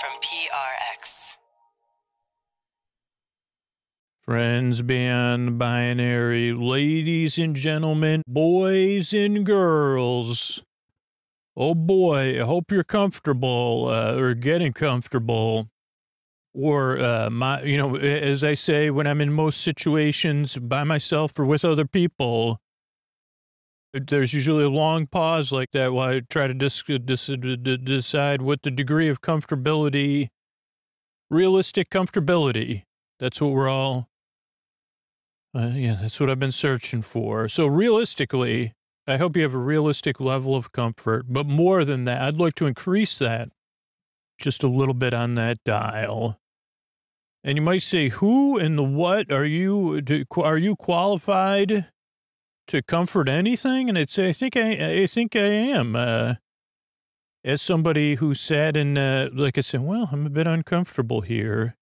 from PRX. Friends beyond the binary, ladies and gentlemen, boys and girls. Oh boy, I hope you're comfortable, or getting comfortable. Or, as I say, when I'm in most situations by myself or with other people, there's usually a long pause like that while I try to decide what the degree of comfortability, realistic comfortability. That's what we're all, that's what I've been searching for. So realistically, I hope you have a realistic level of comfort, but more than that, I'd like to increase that just a little bit on that dial. And you might say, who and the what are you qualified to comfort anything? And I'd say, I think I am. As somebody who sat in, like I said, well, I'm a bit uncomfortable here.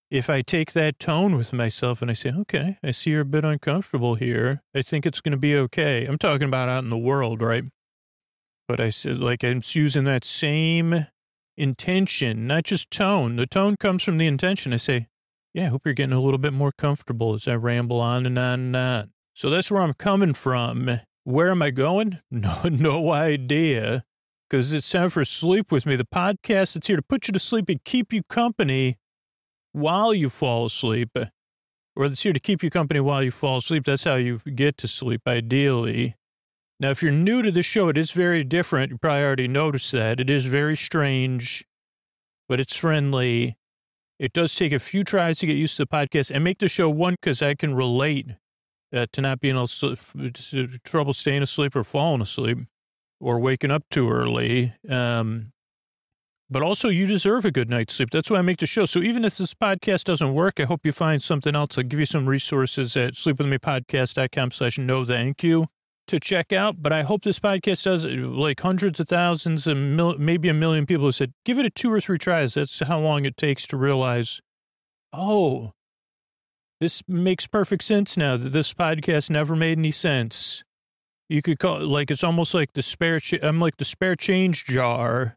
If I take that tone with myself and I say, okay, I see you're a bit uncomfortable here, I think it's going to be okay. I'm talking about out in the world, right? But I said, like, I'm using that same intention, not just tone. The tone comes from the intention. I say, yeah, I hope you're getting a little bit more comfortable as I ramble on and on and on. So that's where I'm coming from. Where am I going? No idea. Because it's time for Sleep With Me, the podcast that's here to put you to sleep and keep you company while you fall asleep. Or it's here to keep you company while you fall asleep. That's how you get to sleep, ideally. Now, if you're new to the show, it is very different. You probably already noticed that. It is very strange, but it's friendly. It does take a few tries to get used to the podcast and make the show one, because I can relate to not being able to trouble staying asleep or falling asleep or waking up too early. But also, you deserve a good night's sleep. That's why I make the show. So even if this podcast doesn't work, I hope you find something else. I'll give you some resources at sleepwithmepodcast.com/no thank you to check out. But I hope this podcast does, like hundreds of thousands and maybe a million people have said, give it a 2 or 3 tries. That's how long it takes to realize, oh, this makes perfect sense now that this podcast never made any sense. You could call it like, it's almost like I'm like the spare change jar,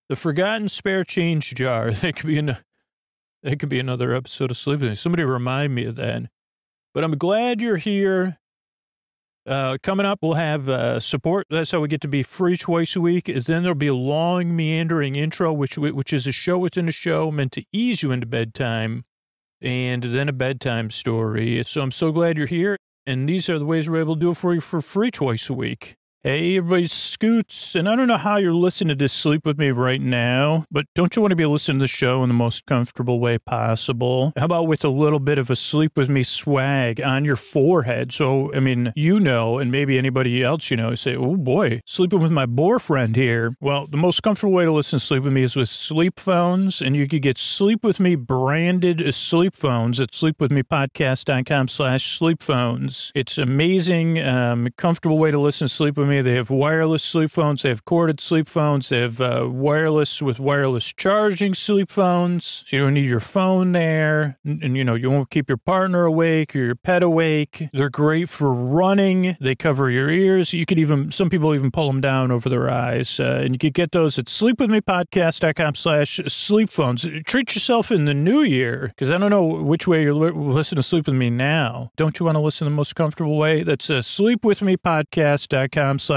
the forgotten spare change jar. That could be another episode of Sleep With Me. Somebody remind me of that. But I'm glad you're here. Coming up, we'll have support. That's how we get to be free twice a week. Then there'll be a long, meandering intro, which is a show within a show meant to ease you into bedtime, and then a bedtime story. So I'm so glad you're here, and these are the ways we're able to do it for you for free twice a week. Hey, everybody, Scoots, and I don't know how you're listening to Sleep With Me right now, but don't you want to be listening to the show in the most comfortable way possible? How about with a little bit of a Sleep With Me swag on your forehead? So, I mean, and maybe anybody else, say, oh boy, sleeping with my boyfriend here. Well, the most comfortable way to listen to Sleep With Me is with sleep phones, and you could get Sleep With Me branded sleep phones at sleepwithmepodcast.com/sleep phones. It's amazing, comfortable way to listen to Sleep With Me. They have wireless sleep phones. They have corded sleep phones. They have wireless with wireless charging sleep phones. So you don't need your phone there. And you won't keep your partner awake or your pet awake. They're great for running. They cover your ears. Some people even pull them down over their eyes. And you can get those at sleepwithmepodcast.com/sleep phones. Treat yourself in the new year, because I don't know which way you're listening to Sleep With Me now. Don't you want to listen the most comfortable way? That's sleepwithmepodcast.com/sleep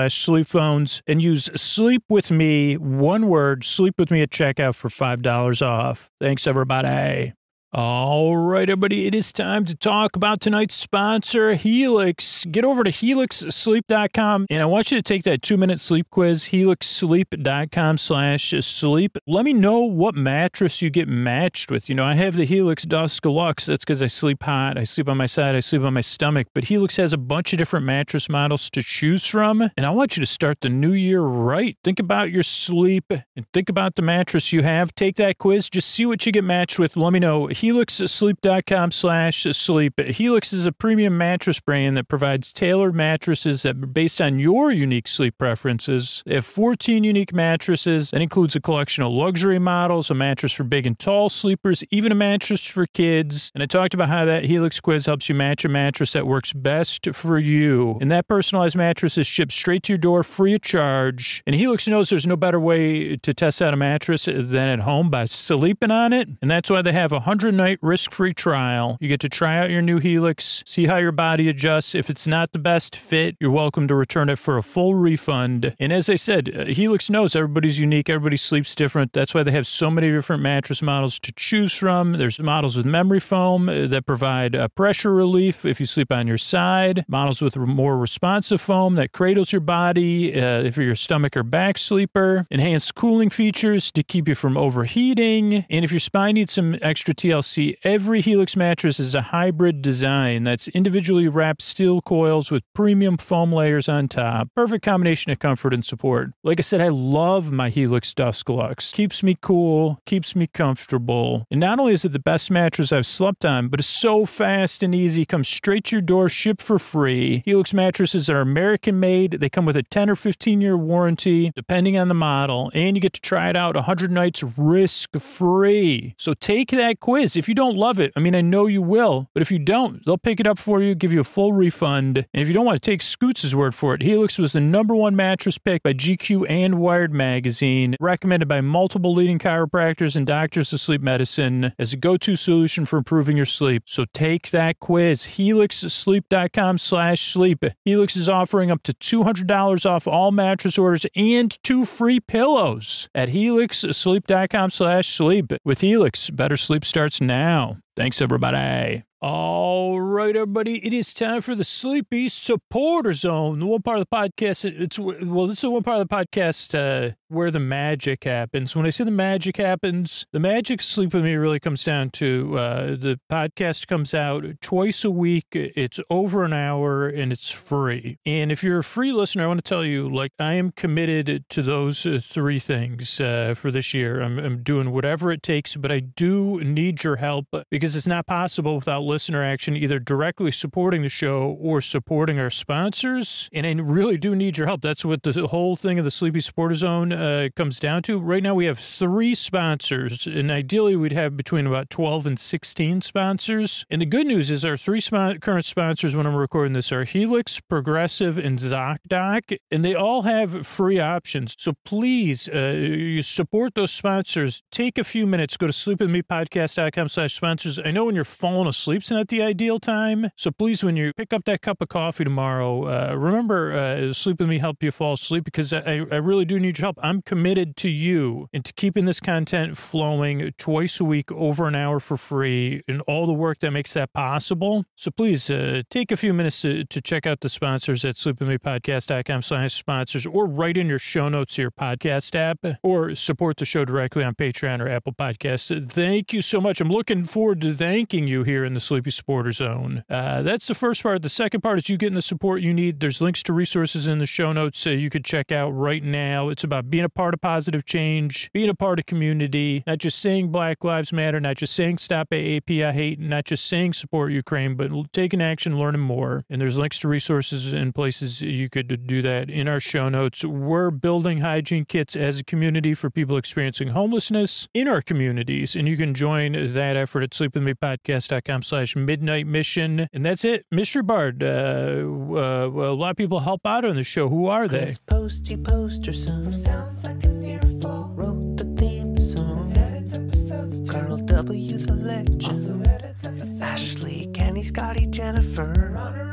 phones, and use Sleep With Me, one word, Sleep With Me at checkout for $5 off. Thanks, everybody. All right, everybody, it is time to talk about tonight's sponsor, Helix. Get over to helixsleep.com, and I want you to take that 2-minute sleep quiz, helixsleep.com/sleep. Let me know what mattress you get matched with. I have the Helix Dusk Deluxe. That's because I sleep hot. I sleep on my side. I sleep on my stomach. But Helix has a bunch of different mattress models to choose from, and I want you to start the new year right. Think about your sleep and think about the mattress you have. Take that quiz. Just see what you get matched with. Let me know. helixsleep.com/sleep. Helix is a premium mattress brand that provides tailored mattresses that are based on your unique sleep preferences. They have 14 unique mattresses. That includes a collection of luxury models, a mattress for big and tall sleepers, even a mattress for kids. And I talked about how that Helix quiz helps you match a mattress that works best for you. And that personalized mattress is shipped straight to your door free of charge. And Helix knows there's no better way to test out a mattress than at home by sleeping on it. And that's why they have a 100-night risk-free trial. You get to try out your new Helix, see how your body adjusts. If it's not the best fit, you're welcome to return it for a full refund. And as I said, Helix knows everybody's unique, everybody sleeps different. That's why they have so many different mattress models to choose from. There's models with memory foam that provide pressure relief if you sleep on your side, models with more responsive foam that cradles your body if you're a stomach or back sleeper, enhanced cooling features to keep you from overheating. And if your spine needs some extra TLC, every Helix mattress is a hybrid design that's individually wrapped steel coils with premium foam layers on top. Perfect combination of comfort and support. Like I said, I love my Helix Dusk Lux. Keeps me cool, keeps me comfortable. And not only is it the best mattress I've slept on, but it's so fast and easy. Comes straight to your door, shipped for free. Helix mattresses are American made. They come with a 10 or 15-year warranty, depending on the model. And you get to try it out 100 nights risk-free. So take that quiz. If you don't love it, I mean, I know you will, but if you don't, they'll pick it up for you, give you a full refund. And if you don't want to take Scoots' word for it, Helix was the #1 mattress pick by GQ and Wired Magazine, recommended by multiple leading chiropractors and doctors of sleep medicine as a go-to solution for improving your sleep. So take that quiz, helixsleep.com/sleep. Helix is offering up to $200 off all mattress orders and 2 free pillows at helixsleep.com/sleep. With Helix, better sleep starts now. Thanks, everybody. All right, everybody. It is time for the Sleepy Supporter Zone. The one part of the podcast, this is the one part of the podcast where the magic happens. When I say the magic happens, the magic Sleep With Me really comes down to the podcast comes out twice a week. It's over an hour and it's free. And if you're a free listener, I want to tell you, like, I am committed to those 3 things for this year. I'm doing whatever it takes, but I do need your help because it's not possible without listener action, either directly supporting the show or supporting our sponsors. And I really do need your help. That's what the whole thing of the Sleepy Supporter Zone comes down to. Right now we have 3 sponsors, and ideally we'd have between about 12 and 16 sponsors. And the good news is our 3 current sponsors when I'm recording this are Helix, Progressive, and ZocDoc, and they all have free options. So please, you support those sponsors. Take a few minutes. Go to sleepwithmepodcast.com/sponsors. I know when you're falling asleep's not the ideal time. So please, when you pick up that cup of coffee tomorrow, remember Sleep With Me help you fall asleep because I really do need your help. I'm committed to you and to keeping this content flowing twice a week over an hour for free and all the work that makes that possible. So please take a few minutes to check out the sponsors at sleepwithmepodcast.com/sponsors or write in your show notes to your podcast app or support the show directly on Patreon or Apple Podcasts. Thank you so much. I'm looking forward to thanking you here in the Sleepy Supporter Zone. That's the first part. The second part is you getting the support you need. There's links to resources in the show notes you could check out right now. It's about being a part of positive change, being a part of community, not just saying Black Lives Matter, not just saying stop AAP, I hate, not just saying support Ukraine, but taking action, learning more. And there's links to resources and places you could do that in our show notes. We're building hygiene kits as a community for people experiencing homelessness in our communities, and you can join that effort at sleepwithmepodcast.com/midnight mission. And that's it. Mr. Bard, a lot of people help out on the show. Who are they? Chris Posty Poster Son sounds like an earful. Wrote the theme song. Edits episodes too. Carl W. the Legend. Also edits episodes. Ashley, Kenny, Scotty, Jennifer. Runner.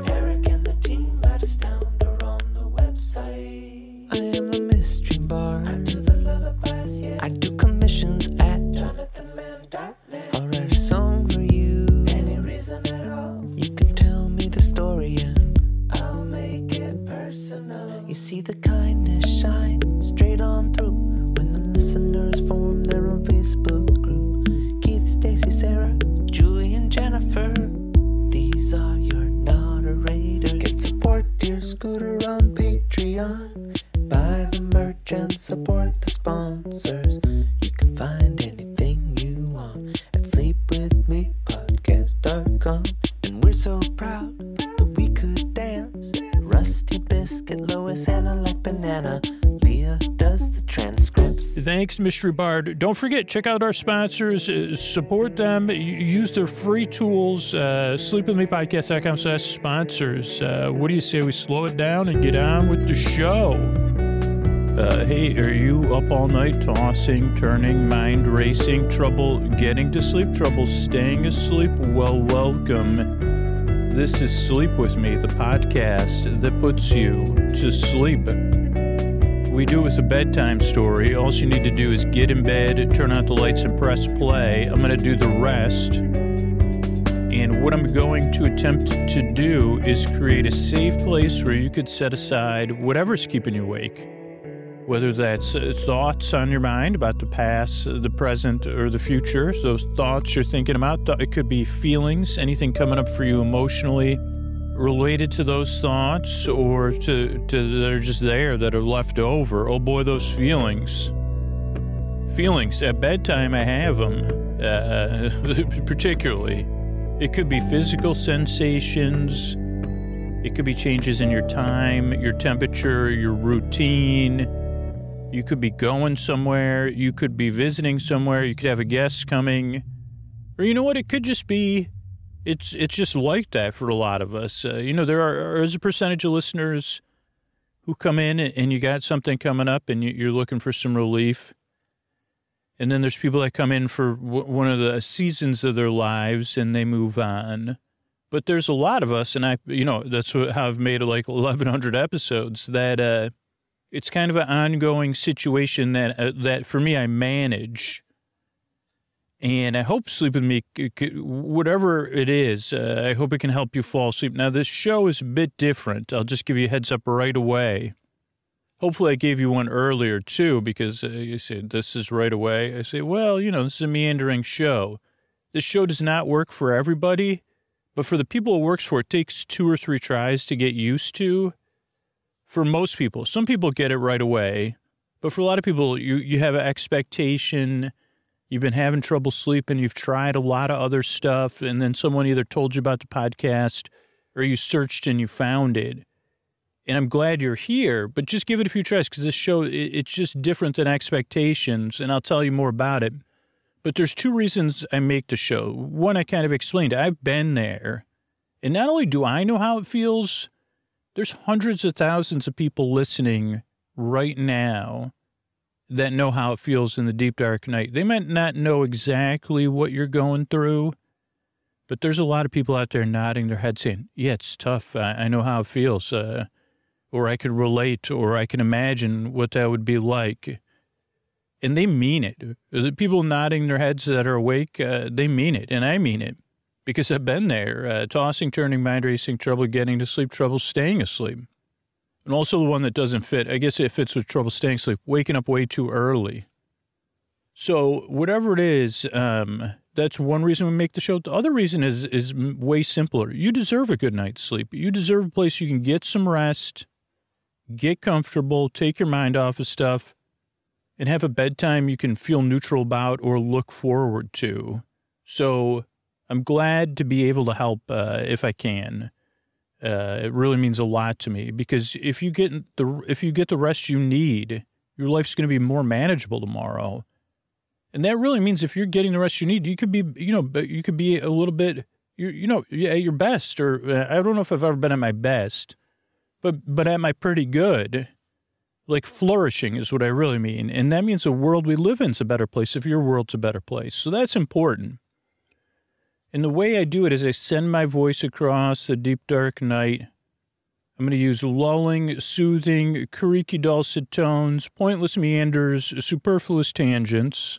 Eric and the team at Astound are on the website. I am the mystery bard. I do the lullabies, yeah. I do commissions at JonathanMann.net. I'll write a song for you. Any reason at all. You can tell me the story and I'll make it personal. You see the kindness shine straight on through when the listeners form their own Facebook group. Keith, Stacy, Sarah, Julie, and Jennifer. These are your moderators. Get support dear Scooter on Patreon. Buy the merch and support the sponsors. You can find anything you want Thanks, Mystery Bard. Don't forget, check out our sponsors. Support them. Use their free tools. Sleepwithmepodcast.com/sponsors. What do you say we slow it down and get on with the show? Hey, are you up all night tossing, turning, mind racing, trouble getting to sleep, trouble staying asleep? Well, welcome. This is Sleep With Me, the podcast that puts you to sleep. We do it with a bedtime story. All you need to do is get in bed, turn out the lights, and press play. I'm going to do the rest. And what I'm going to attempt to do is create a safe place where you could set aside whatever's keeping you awake. Whether that's thoughts on your mind about the past, the present, or the future. Those thoughts you're thinking about. It could be feelings, anything coming up for you emotionally related to those thoughts, or to that are just there, that are left over. Oh boy, those feelings. Feelings. At bedtime, I have them. Particularly. It could be physical sensations. It could be changes in your time, your temperature, your routine. You could be going somewhere. You could be visiting somewhere. You could have a guest coming. Or you know what? It could just be, it's just like that for a lot of us. There is a percentage of listeners who come in and you got something coming up and you're looking for some relief. And then there's people that come in for one of the seasons of their lives and they move on. But there's a lot of us, and that's how I've made like 1,100 episodes, that it's kind of an ongoing situation that for me I manage. And I hope Sleep With Me, whatever it is, I hope it can help you fall asleep. Now, this show is a bit different. I'll just give you a heads up right away. Hopefully I gave you one earlier, too, because you said, this is right away. I say, well, this is a meandering show. This show does not work for everybody, but for the people it works for, it takes 2 or 3 tries to get used to. For most people, some people get it right away, but for a lot of people, you have an expectation, you've been having trouble sleeping, you've tried a lot of other stuff, and then someone either told you about the podcast or you searched and you found it. And I'm glad you're here, but just give it a few tries because this show, it's just different than expectations, and I'll tell you more about it. But there's 2 reasons I make the show. One, I kind of explained. I've been there, and not only do I know how it feels, there's hundreds of thousands of people listening right now that know how it feels in the deep, dark night. They might not know exactly what you're going through, but there's a lot of people out there nodding their head saying, yeah, it's tough. I know how it feels. Or I could relate, or I can imagine what that would be like. And they mean it. The people nodding their heads that are awake, they mean it, and I mean it. Because I've been there, tossing, turning, mind racing, trouble getting to sleep, trouble staying asleep. And also the one that doesn't fit, I guess it fits with trouble staying asleep, waking up way too early. So whatever it is, that's one reason we make the show. The other reason is way simpler. You deserve a good night's sleep. You deserve a place you can get some rest, get comfortable, take your mind off of stuff, and have a bedtime you can feel neutral about or look forward to. So I'm glad to be able to help if I can. It really means a lot to me because if you get the rest you need, your life's going to be more manageable tomorrow. And that really means if you're getting the rest you need, you could be, you could be a little bit, at your best. Or I don't know if I've ever been at my best, but at my pretty good. Like flourishing is what I really mean. And that means the world we live in is a better place if your world's a better place. So that's important. And the way I do it is I send my voice across the deep, dark night. I'm going to use lulling, soothing, creaky, dulcet tones, pointless meanders, superfluous tangents.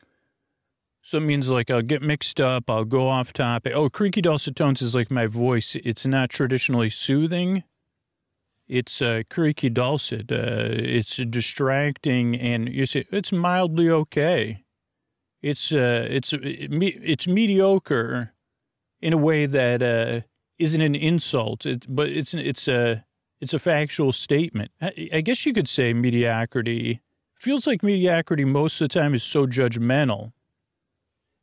So it means like I'll get mixed up, I'll go off topic. Oh, creaky, dulcet tones is like my voice. It's not traditionally soothing. It's creaky, dulcet. It's distracting, and you say it's mildly okay. It's mediocre. In a way that isn't an insult, but it's a factual statement. I guess you could say mediocrity. Feels like mediocrity most of the time is so judgmental.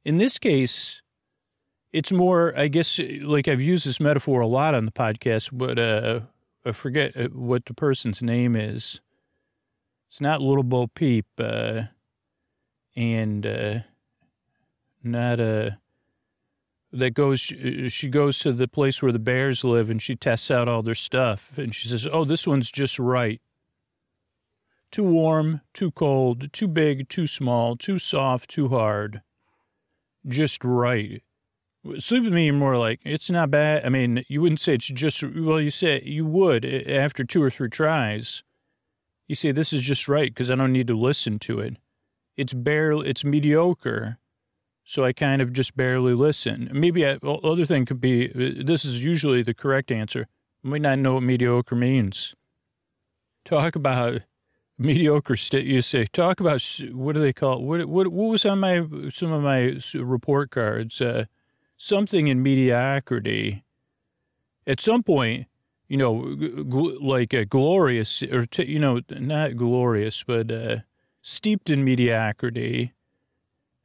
In this case, it's more, I guess, like I've used this metaphor a lot on the podcast, but I forget what the person's name is. It's not Little Bo Peep. and not a... she goes to the place where the bears live and she tests out all their stuff. And she says, oh, this one's just right. Too warm, too cold, too big, too small, too soft, too hard. Just right. Sleep with me, you're more like, it's not bad. I mean, you wouldn't say it's just, well, you say you would after 2 or 3 tries. You say, this is just right because I don't need to listen to it. It's mediocre. So I kind of just barely listen. Maybe other thing could be, this is usually the correct answer. I might not know what mediocre means. Talk about mediocre you say, talk about, what do they call it? What was on some of my report cards? Something in mediocrity. At some point, you know, like a glorious, or, you know, not glorious, but steeped in mediocrity.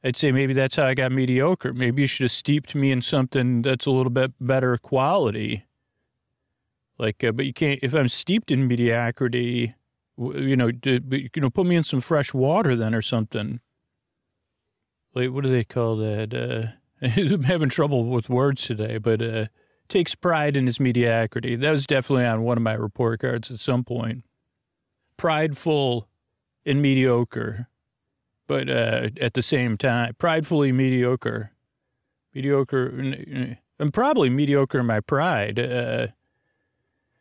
I'd say maybe that's how I got mediocre. Maybe you should have steeped me in something that's a little bit better quality. Like, but you can't, if I'm steeped in mediocrity, you know, put me in some fresh water then or something. Like, what do they call that? I'm having trouble with words today, but takes pride in his mediocrity. That was definitely on one of my report cards at some point. Prideful and mediocre. But at the same time, pridefully mediocre. I'm probably mediocre in my pride.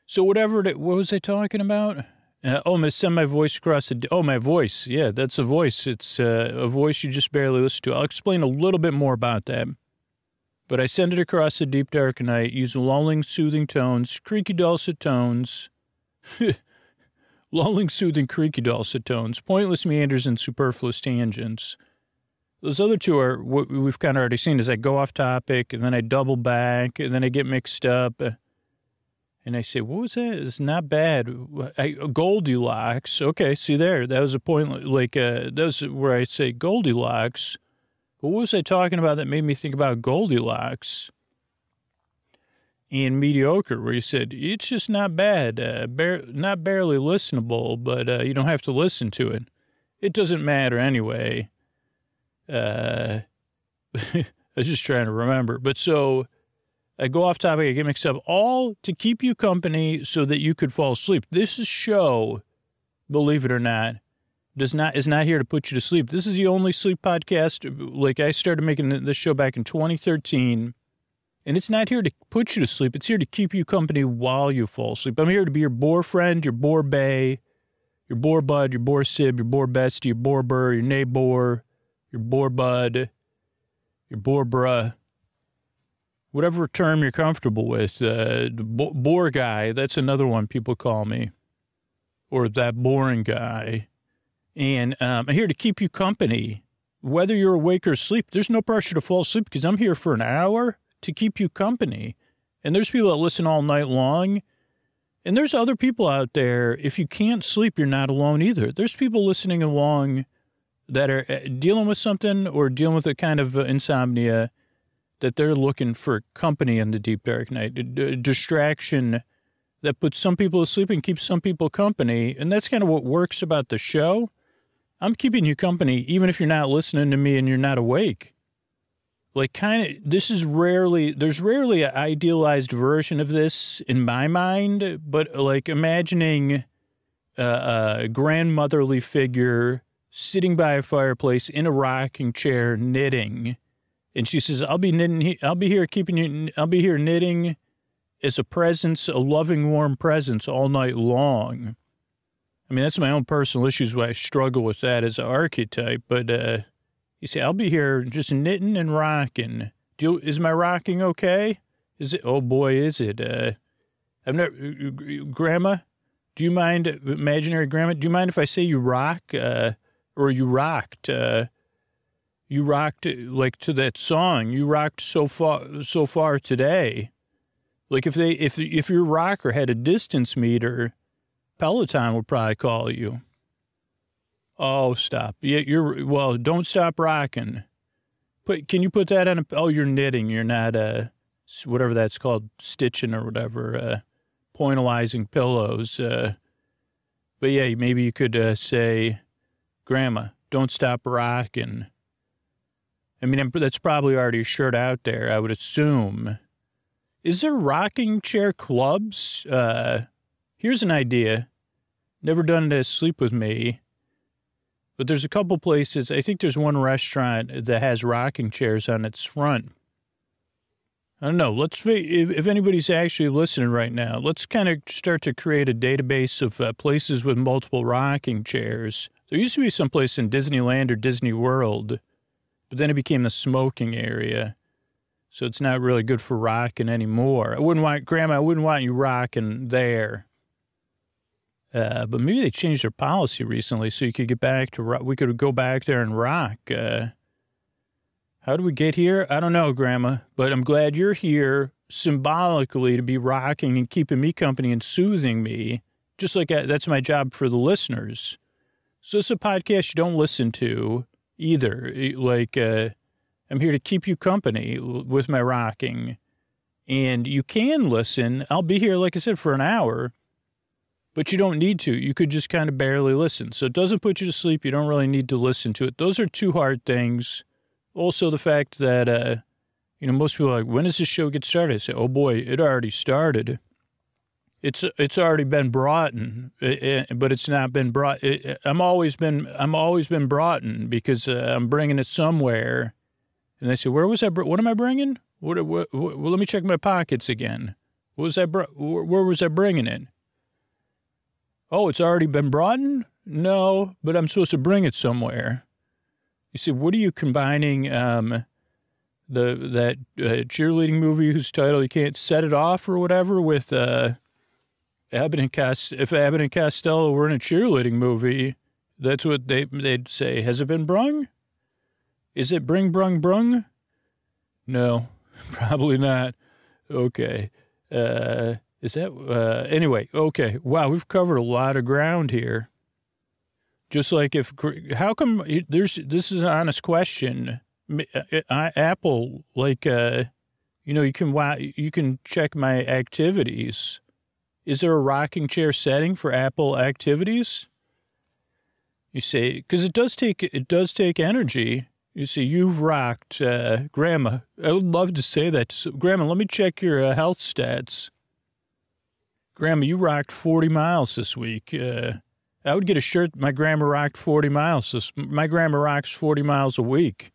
So what was I talking about? I'm going to send my voice across my voice. Yeah, that's a voice. It's a voice you just barely listen to. I'll explain a little bit more about that. But I send it across the deep, dark night, use lulling, soothing tones, creaky, dulcet tones. Lulling, soothing, creaky, dulcet tones, pointless meanders, and superfluous tangents. Those other two are what we've kind of already seen, is I go off topic, and then I double back, and then I get mixed up. And I say, what was that? It's not bad. Goldilocks. Okay, see there. That was a point, like, that was where I say Goldilocks. But what was I talking about that made me think about Goldilocks? And mediocre, where you said, it's just not bad, not barely listenable, but you don't have to listen to it. It doesn't matter anyway. I was just trying to remember. But so I go off topic, I get mixed up, all to keep you company so that you could fall asleep. This show, believe it or not, is not here to put you to sleep. This is the only sleep podcast. Like, I started making this show back in 2013. And it's not here to put you to sleep. It's here to keep you company while you fall asleep. I'm here to be your bore friend, your bore bae, your bore bud, your bore sib, your bore bestie, your bore burr, your neighbor, your bore bud, your bore bruh. Whatever term you're comfortable with. Bore guy, that's another one people call me. Or that boring guy. And I'm here to keep you company. Whether you're awake or asleep, there's no pressure to fall asleep because I'm here for an hour to keep you company. And there's people that listen all night long. And there's other people out there, if you can't sleep, you're not alone either. There's people listening along that are dealing with something or dealing with a kind of insomnia that they're looking for company in the deep, dark night. A distraction that puts some people asleep and keeps some people company. And that's kind of what works about the show. I'm keeping you company even if you're not listening to me and you're not awake. Like, there's rarely an idealized version of this in my mind, but like imagining a grandmotherly figure sitting by a fireplace in a rocking chair knitting. And she says, I'll be here knitting as a presence, a loving, warm presence all night long. I mean, that's my own personal issues why I struggle with that as an archetype, but, you say, I'll be here just knitting and rocking. Is my rocking okay? Is it? Oh, boy, is it. Grandma, do you mind, imaginary grandma, do you mind if I say you rock, or you rocked? You rocked, like, to that song. You rocked so far today. Like, if your rocker had a distance meter, Peloton would probably call you. Oh, stop. Yeah, don't stop rocking. Can you put that on you're knitting. You're not, whatever that's called, stitching or whatever, pointillizing pillows. But yeah, maybe you could say, Grandma, Don't Stop Rockin'. I mean, that's probably already a shirt out there, I would assume. Is there rocking chair clubs? Here's an idea. Never done it at Sleep With Me. But there's a couple places. I think there's one restaurant that has rocking chairs on its front. I don't know. If anybody's actually listening right now, let's kind of start to create a database of places with multiple rocking chairs. There used to be some place in Disneyland or Disney World, but then it became the smoking area. So it's not really good for rocking anymore. Grandma, I wouldn't want you rocking there. But maybe they changed their policy recently so you could get back to we could go back there and rock. How do we get here? I don't know, Grandma, but I'm glad you're here symbolically to be rocking and keeping me company and soothing me. Just like that's my job for the listeners. So it's a podcast you don't listen to either. Like, I'm here to keep you company with my rocking. And you can listen. I'll be here, like I said, for an hour. But you don't need to. You could just kind of barely listen. So it doesn't put you to sleep. You don't really need to listen to it. Those are two hard things. Also, the fact that, most people are like, when does this show get started? I say, oh, boy, it already started. It's already been brought in, but it's not been brought. I'm always been brought in because I'm bringing it somewhere. And they say, where was I? What am I bringing? Well, let me check my pockets again. What was I? Where was I bringing it? Oh, it's already been brought in? No, but I'm supposed to bring it somewhere. You see, what are you combining that cheerleading movie whose title you can't set it off or whatever with Abbott and Costello? If Abbott and Costello were in a cheerleading movie, that's what they'd say. Has it been brung? Is it bring brung brung? No, probably not. Okay. Is that, anyway, okay. Wow, we've covered a lot of ground here. Just like how come this is an honest question. Apple, like, you can check my activities. Is there a rocking chair setting for Apple activities? You see, because it does take energy. You see, you've rocked, Grandma. I would love to say that. Grandma, let me check your health stats. Grandma, you rocked 40 miles this week. I would get a shirt. My grandma rocked 40 miles. My grandma rocks 40 miles a week.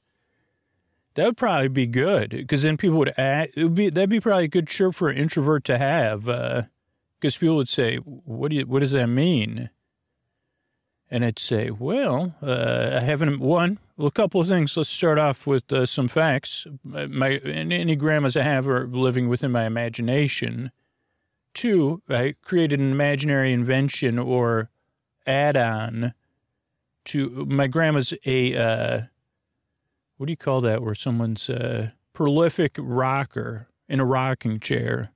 That would probably be good because then people would that'd be probably a good shirt for an introvert to have. Because people would say, what does that mean? And I'd say, well, I haven't a couple of things. Let's start off with some facts. Any grandmas I have are living within my imagination. 2, I created an imaginary invention or add-on to my grandma's what do you call that, where someone's prolific rocker in a rocking chair.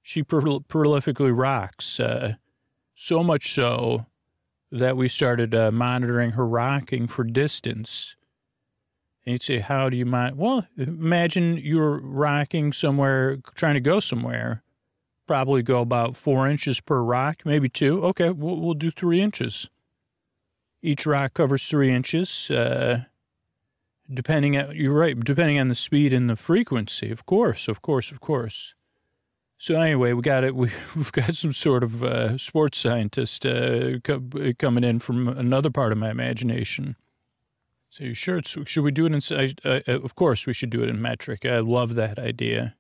She prolifically rocks, so much so that we started monitoring her rocking for distance. And you'd say, how do you well, imagine you're rocking somewhere, trying to go somewhere. Probably go about 4 inches per rock, maybe 2. Okay, we'll do 3 inches. Each rock covers 3 inches, depending on the speed and the frequency, of course. So anyway, we've got some sort of sports scientist coming in from another part of my imagination. So you sure? Should we do it of course we should do it in metric. I love that idea.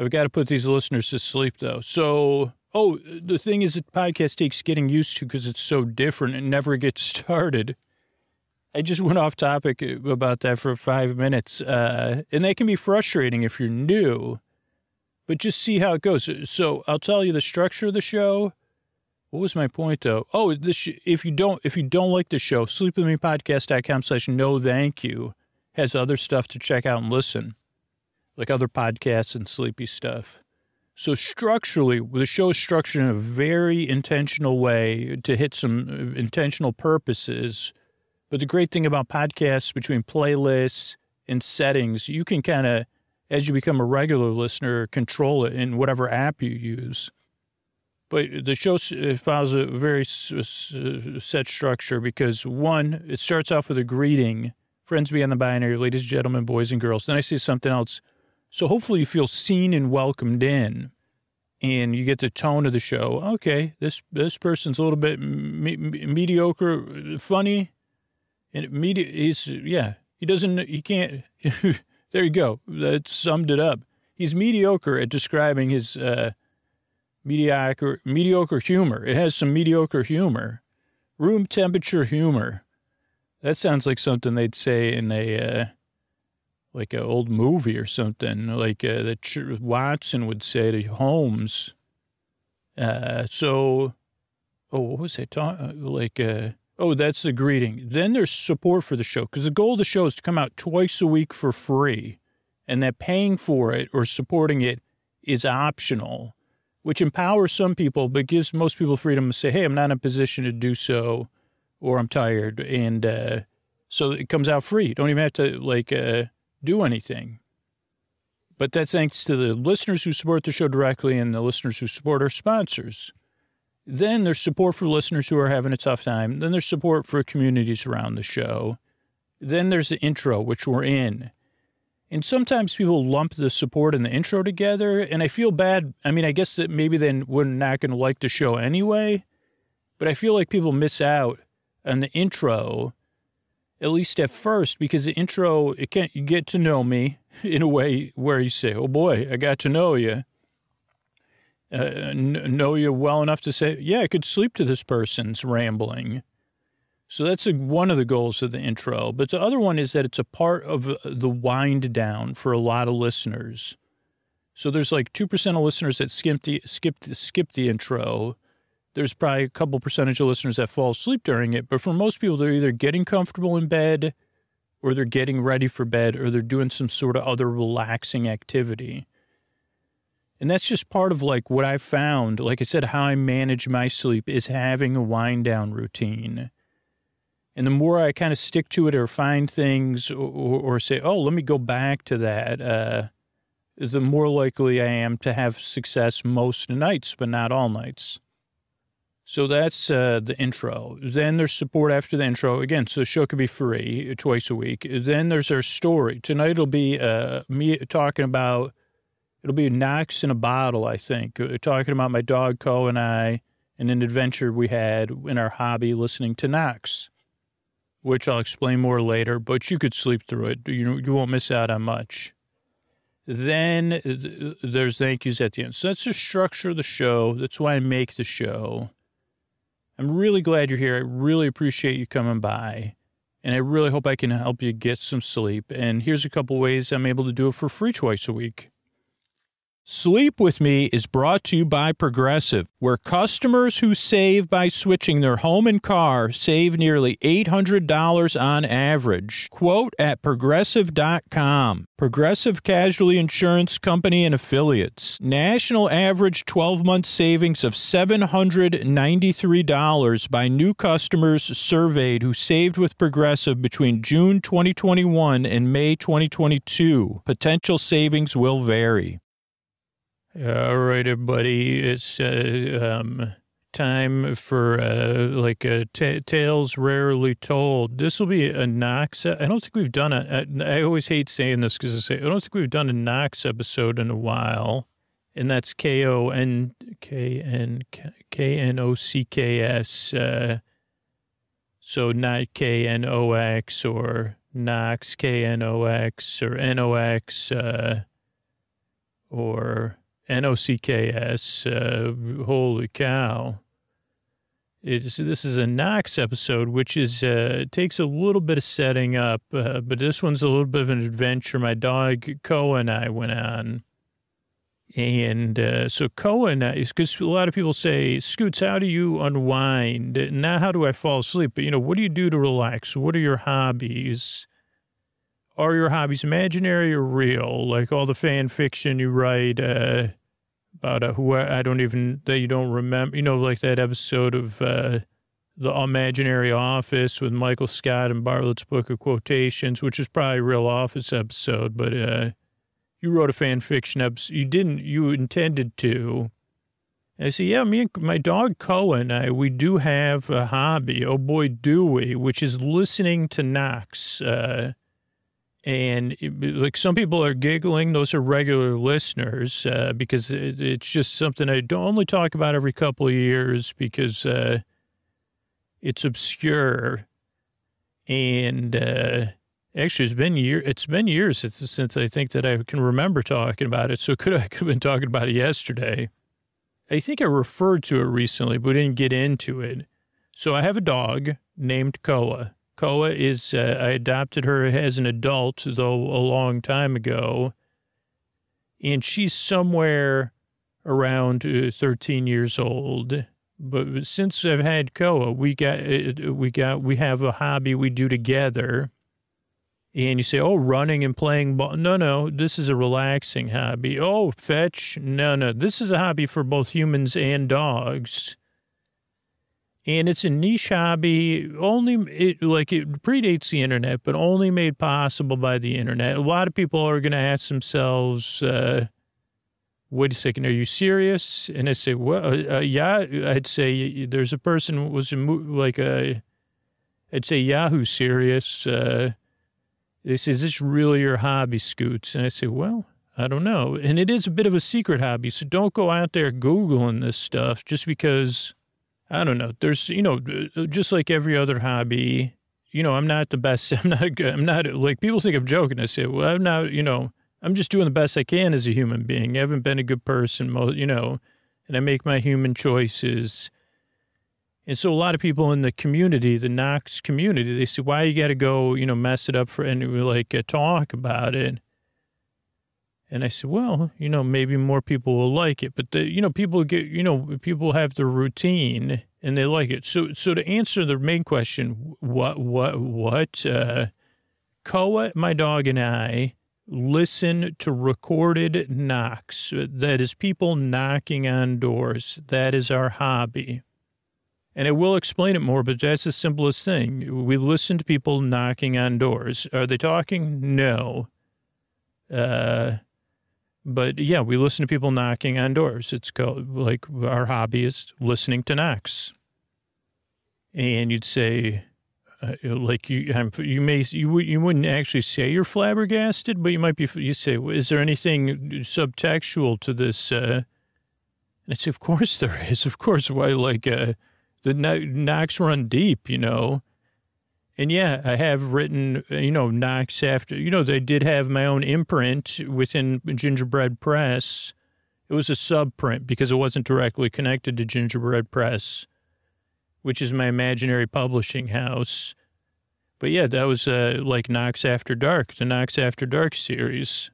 I've got to put these listeners to sleep, though. So, the thing is, the podcast takes getting used to because it's so different and never gets started. I just went off topic about that for 5 minutes, and that can be frustrating if you're new, but just see how it goes. So I'll tell you the structure of the show. What was my point, though? Oh, if you don't like the show, sleepwithmepodcast.com/no thank you has other stuff to check out and listen. Like other podcasts and sleepy stuff. So structurally, the show is structured in a very intentional way to hit some intentional purposes. But the great thing about podcasts, between playlists and settings, you can kind of, as you become a regular listener, control it in whatever app you use. But the show follows a very set structure because, one, it starts off with a greeting, friends beyond the binary, ladies and gentlemen, boys and girls. Then I say something else. So hopefully you feel seen and welcomed in, and you get the tone of the show. Okay, this person's a little bit mediocre, funny, and he can't. There you go. That summed it up. He's mediocre at describing his mediocre humor. It has some mediocre humor, room temperature humor. That sounds like something they'd say in a like an old movie or something, like that Watson would say to Holmes. What was I talking? That's the greeting. Then there's support for the show because the goal of the show is to come out twice a week for free, and that paying for it or supporting it is optional, which empowers some people but gives most people freedom to say, hey, I'm not in a position to do so, or I'm tired. And so it comes out free. You don't even have to, do anything. But that's thanks to the listeners who support the show directly and the listeners who support our sponsors. Then there's support for listeners who are having a tough time. Then there's support for communities around the show. Then there's the intro, which we're in. And sometimes people lump the support and the intro together, and I feel bad. I mean, I guess that maybe then we're not going to like the show anyway, but I feel like people miss out on the intro, at least at first, because the intro, you get to know me in a way where you say, oh boy, I got to know you. Know you well enough to say, yeah, I could sleep to this person's rambling. So that's one of the goals of the intro. But the other one is that it's a part of the wind down for a lot of listeners. So there's like 2% of listeners that skip the intro. There's probably a couple percentage of listeners that fall asleep during it. But for most people, they're either getting comfortable in bed or they're getting ready for bed or they're doing some sort of other relaxing activity. And that's just part of like what I've found. Like I said, how I manage my sleep is having a wind down routine. And the more I kind of stick to it or find things or say, oh, let me go back to that, the more likely I am to have success most nights, but not all nights. So that's the intro. Then there's support after the intro. Again, so the show could be free twice a week. Then there's our story. Tonight it'll be me talking about, it'll be Knox in a bottle, I think, talking about my dog Co and I and an adventure we had in our hobby listening to Knox, which I'll explain more later, but you could sleep through it. You won't miss out on much. Then there's thank yous at the end. So that's the structure of the show. That's why I make the show. I'm really glad you're here. I really appreciate you coming by. And I really hope I can help you get some sleep. And here's a couple ways I'm able to do it for free twice a week. Sleep With Me is brought to you by Progressive, where customers who save by switching their home and car save nearly $800 on average. Quote at Progressive.com. Progressive Casualty Insurance Company and Affiliates. National average 12-month savings of $793 by new customers surveyed who saved with Progressive between June 2021 and May 2022. Potential savings will vary. All right, everybody. It's time for Tales Rarely Told. This will be a Knox. I don't think we've done I always hate saying this because I don't think we've done a Knox episode in a while. And that's Knockks. So not Knox or Knox, Knox or Nox or Nocks, holy cow. This is a Knox episode, which is takes a little bit of setting up, but this one's a little bit of an adventure my dog Co and I went on. And so Co and I, because a lot of people say, Scoots, how do you unwind? Not how do I fall asleep, but, what do you do to relax? What are your hobbies? Are your hobbies imaginary or real? Like all the fan fiction you write about who that you don't remember, like that episode of The Imaginary Office with Michael Scott and Bartlett's Book of Quotations, which is probably a real Office episode, but you wrote a fan fiction episode. You intended to, And I say, yeah, me and my dog Koa and we do have a hobby. Oh boy, do we, which is listening to knocks. Like some people are giggling. Those are regular listeners because it's just something I don't only talk about every couple of years because it's obscure. And actually, it's been years since I think that I can remember talking about it. So I could have been talking about it yesterday. I think I referred to it recently, but didn't get into it. So I have a dog named Koa. Koa is, I adopted her as an adult, though, a long time ago. And she's somewhere around 13 years old. But since I've had Koa, we have a hobby we do together. And you say, oh, running and playing ball. No, this is a relaxing hobby. Oh, fetch. No, this is a hobby for both humans and dogs. And it's a niche hobby, it predates the internet, but only made possible by the internet. A lot of people are going to ask themselves, wait a second, are you serious? And I say, well, yeah, I'd say there's a person who was I'd say Yahoo serious. They say, is this really your hobby, Scoots? And I say, well, I don't know. And it is a bit of a secret hobby, so don't go out there Googling this stuff just because, I don't know, there's, just like every other hobby, I'm not the best. I'm not like people think I'm joking. I say, well, I'm not, I'm just doing the best I can as a human being. I haven't been a good person, and I make my human choices. And so a lot of people in the community, the Knox community, they say, why you got to go, mess it up and talk about it. And I said, well, maybe more people will like it. But, people have their routine and they like it. So to answer the main question, Koa, my dog, and I listen to recorded knocks. That is people knocking on doors. That is our hobby. And I will explain it more, but that's the simplest thing. We listen to people knocking on doors. Are they talking? No. But yeah, we listen to people knocking on doors. It's called, our hobby is listening to knocks. And you'd say, you wouldn't actually say you're flabbergasted, but you say, is there anything subtextual to this? And I say, of course there is. Of course, why, the knocks run deep, And yeah, I have written, knocks after, they did have my own imprint within Gingerbread Press. It was a sub-print because it wasn't directly connected to Gingerbread Press, which is my imaginary publishing house. But yeah, that was Knocks After Dark, the Knocks After Dark series.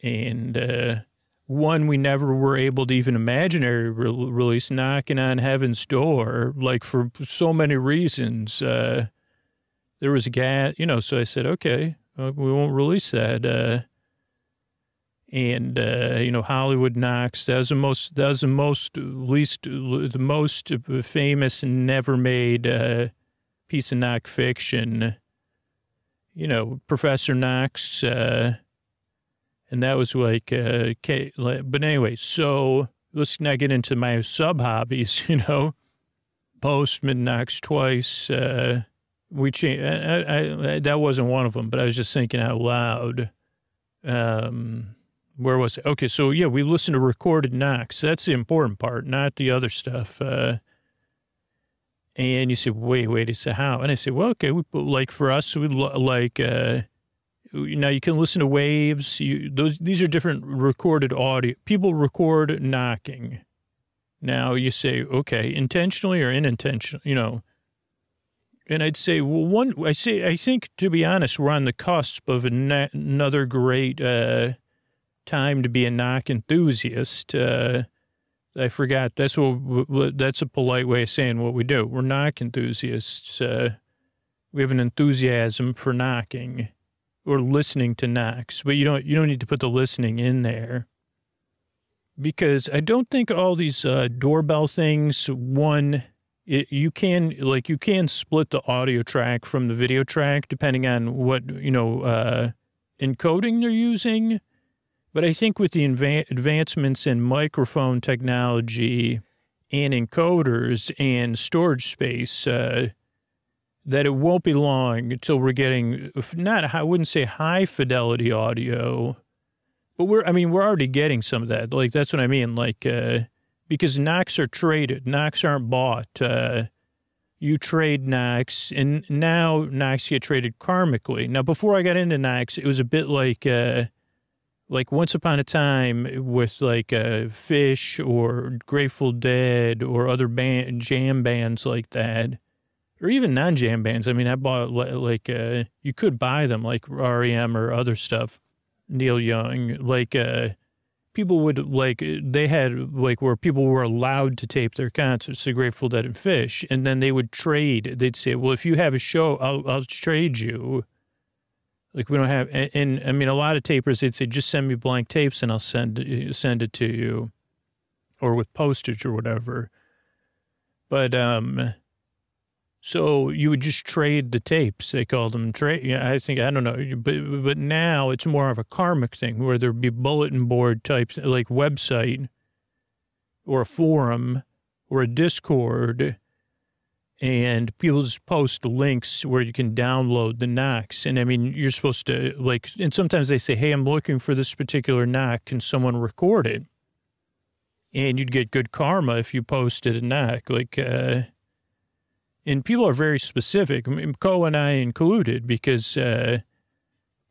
And one we never were able to even imaginary release, Knocking on Heaven's Door, for so many reasons. There was a guy, so I said, okay, we won't release that. Hollywood Knocks, that was the most famous and never made piece of knock fiction. Professor Knox, and that was but anyway, so let's not get into my sub hobbies, Postman knocks twice, we changed. That wasn't one of them, but I was just thinking out loud. Where was it? Okay, so yeah, we listen to recorded knocks. That's the important part, not the other stuff. And you say, wait, it's a how? And I say, well, okay, for us, we now you can listen to waves. These are different recorded audio. People record knocking. Now you say, okay, intentionally or unintentionally, And I'd say, I think, to be honest, we're on the cusp of another great time to be a knock enthusiast. I forgot. That's a polite way of saying what we do. We're knock enthusiasts. We have an enthusiasm for knocking or listening to knocks, but you don't need to put the listening in there. Because I don't think all these doorbell things, you can split the audio track from the video track depending on what, encoding they're using. But I think with the advancements in microphone technology and encoders and storage space, that it won't be long until we're getting I wouldn't say high fidelity audio, but we're already getting some of that. Like, that's what I mean. Like, because knocks are traded. Knocks aren't bought. You trade knocks, and now knocks get traded karmically. Now, before I got into knocks, it was a bit like once upon a time with like Fish or Grateful Dead or other jam bands like that, or even non-jam bands. I mean, I bought like you could buy them like REM or other stuff, Neil Young. Like people would like, they had like where people were allowed to tape their concerts, the Grateful Dead and Fish, and then they would trade. They'd say, well, if you have a show, I'll trade you. Like, we don't have, and I mean, a lot of tapers, they'd say, just send me blank tapes and I'll send it to you, or with postage or whatever. But, so you would just trade the tapes. They called them trade. Yeah, I don't know. But now it's more of a karmic thing where there'd be bulletin board types, like website or a forum or a Discord, and people just post links where you can download the knocks. And I mean, you're supposed to like, and sometimes they say, hey, I'm looking for this particular knock. Can someone record it? And you'd get good karma if you posted a knock. Like, and people are very specific. I mean, Co and I included, because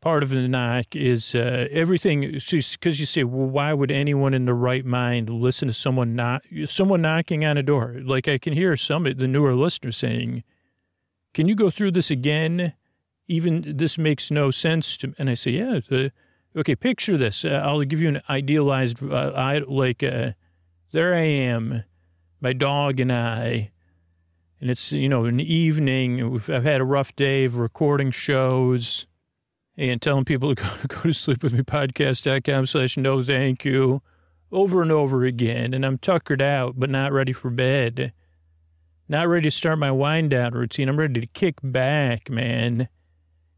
part of the knock is everything. Because you say, well, why would anyone in the right mind listen to someone knocking on a door? Like, I can hear some of the newer listeners saying, can you go through this again? Even this makes no sense to me. And I say, yeah. Okay, picture this. I'll give you an idealized, there I am, my dog and I, and it's, an evening. I've had a rough day of recording shows and telling people to go to sleep with me, podcast.com/no thank you, over and over again. And I'm tuckered out, but not ready for bed. Not ready to start my wind down routine. I'm ready to kick back, man.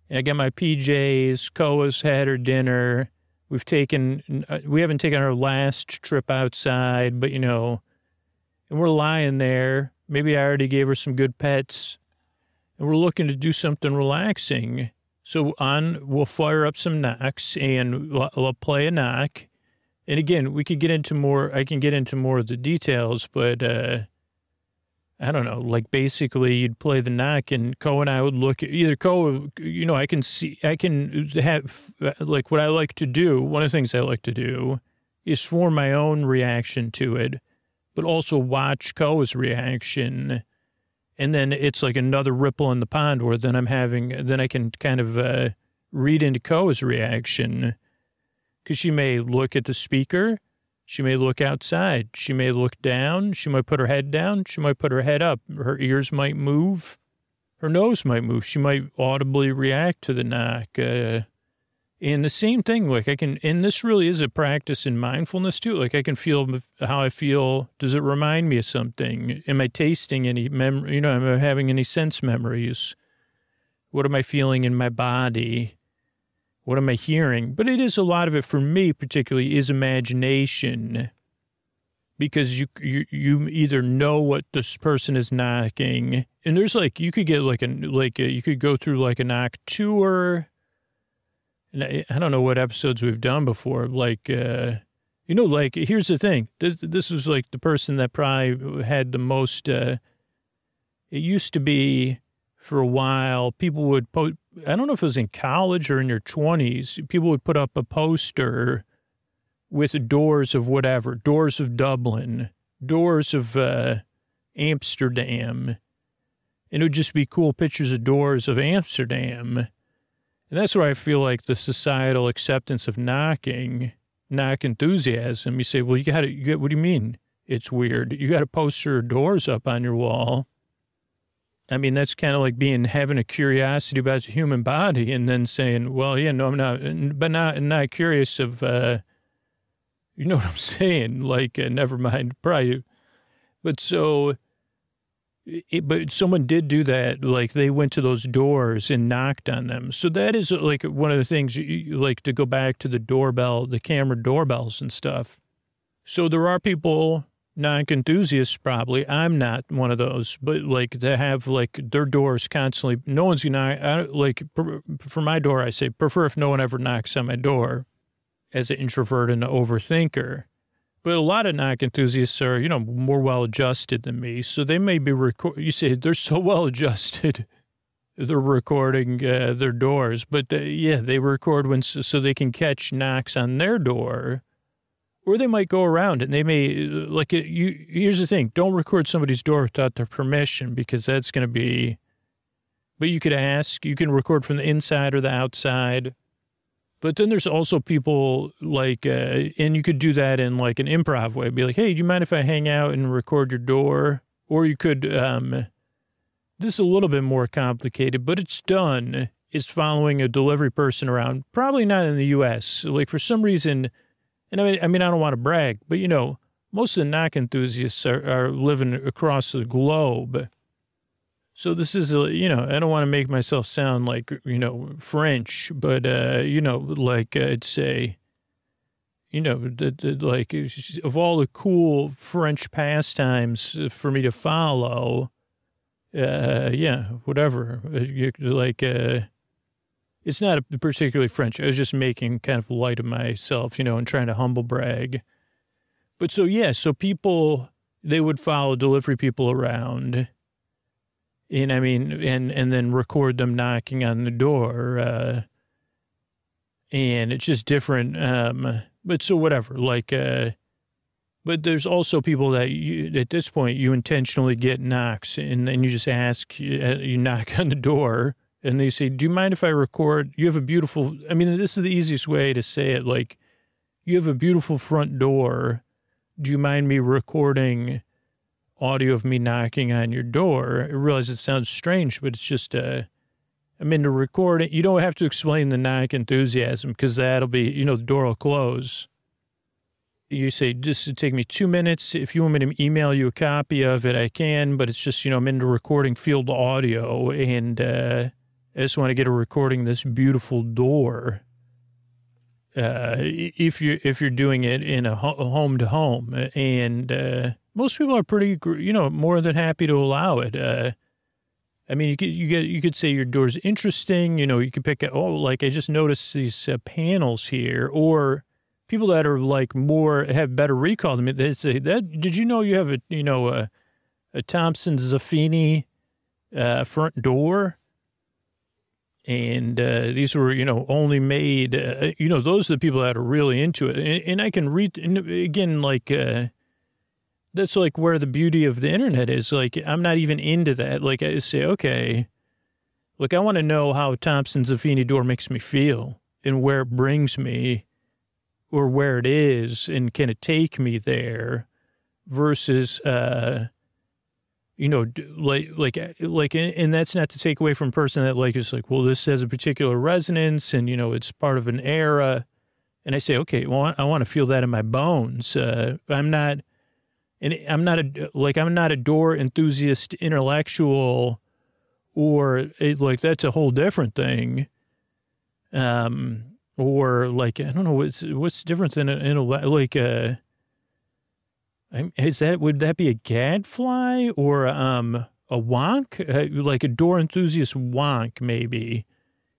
And I got my PJs. Koa's had her dinner. We haven't taken our last trip outside, but, and we're lying there. Maybe I already gave her some good pets, and we're looking to do something relaxing. So we'll fire up some knocks, and we'll play a knock. And again, I can get into more of the details, but I don't know, like basically you'd play the knock, and Co and I would look at either Co, I can have, like, what I like to do. One of the things I like to do is form my own reaction to it, but also watch Co's reaction. And then it's like another ripple in the pond where then I can kind of read into Co's reaction, because she may look at the speaker. She may look outside. She may look down. She might put her head down. She might put her head up. Her ears might move. Her nose might move. She might audibly react to the knock. And the same thing, like and this really is a practice in mindfulness too. Like, I can feel how I feel. Does it remind me of something? Am I tasting any memory? Am I having any sense memories? What am I feeling in my body? What am I hearing? But it is a lot of it for me, particularly, is imagination, because you either know what this person is knocking, and there's like, you could get you could go through like a knock tour. And I don't know what episodes we've done before. Like, here's the thing. This was like the person that probably had the most, it used to be for a while, people would I don't know if it was in college or in your 20s, people would put up a poster with doors of whatever, doors of Dublin, doors of Amsterdam. And it would just be cool pictures of doors of Amsterdam. And that's where I feel like the societal acceptance of knock enthusiasm. You say, well, what do you mean it's weird? You got a poster of doors up on your wall. I mean, that's kind of like having a curiosity about the human body, and then saying, well, yeah, no, I'm not, but not curious of, you know what I'm saying? Like, never mind, probably. But so but someone did do that. Like they went to those doors and knocked on them. So that is like one of the things like to go back to the doorbell, the camera doorbells and stuff. So there are people, knock enthusiasts probably. I'm not one of those, but like to have like their doors constantly, no one's gonna, like for my door, I say prefer if no one ever knocks on my door as an introvert and an overthinker. But a lot of knock enthusiasts are, more well-adjusted than me. So they may be you say they're so well-adjusted, they're recording their doors. But they record so they can catch knocks on their door. Or they might go around and they may, here's the thing. Don't record somebody's door without their permission because that's going to be, but you could ask, you can record from the inside or the outside. But then there's also people and you could do that in like an improv way. Be like, hey, do you mind if I hang out and record your door? Or you could, this is a little bit more complicated, but it's done, is following a delivery person around, probably not in the U.S. Like for some reason, and I don't want to brag, but most of the knock enthusiasts are living across the globe. So this is, I don't want to make myself sound like, French, but, like I'd say, like of all the cool French pastimes for me to follow, whatever. It's not particularly French. I was just making kind of light of myself, and trying to humble brag. But so people, they would follow delivery people around. And and then record them knocking on the door. And it's just different. But so whatever, but there's also people that at this point, you intentionally get knocks and then you just ask, you knock on the door and they say, do you mind if I record? You have a beautiful, this is the easiest way to say it. Like you have a beautiful front door. Do you mind me recording audio of me knocking on your door? I realize it sounds strange, but it's just, I'm into recording. You don't have to explain the knock enthusiasm because that'll be, the door will close. You say, just take me 2 minutes. If you want me to email you a copy of it, I can, but it's just, I'm into recording field audio and I just want to get a recording of this beautiful door. If you're doing it in a home to home and, most people are pretty, more than happy to allow it. You could say your door's interesting. You could pick, I just noticed these panels here, or people that are like have better recall than me. They say that. Did you know you have a Thompson Zaffini front door? And these were, only made. Those are the people that are really into it. And I can read again, that's like where the beauty of the internet is. Like, I'm not even into that. Like, I say, okay, look, I want to know how Thompson Zaffini door makes me feel and where it brings me or where it is and can it take me there versus, and that's not to take away from a person that is like, well, this has a particular resonance and, it's part of an era. And I say, okay, well, I want to feel that in my bones. I'm not a door enthusiast intellectual or that's a whole different thing. Or I don't know, what's different than would that be a gadfly or, a wonk? Like a door enthusiast wonk maybe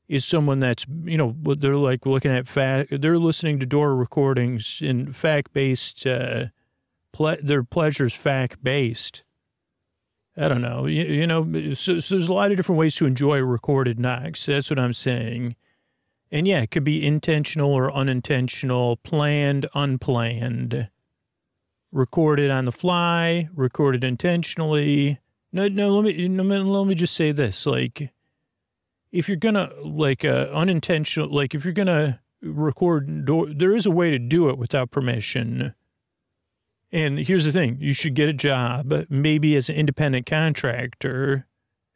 is someone that's, they're like looking at they're listening to door recordings in fact-based, their pleasure's fact-based. I don't know. So there's a lot of different ways to enjoy recorded knocks. That's what I'm saying. And yeah, it could be intentional or unintentional, planned, unplanned, recorded on the fly, recorded intentionally. No, let me just say this. Like, if you're going to, unintentional, if you're going to record, there is a way to do it without permission. And here's the thing. You should get a job, maybe as an independent contractor,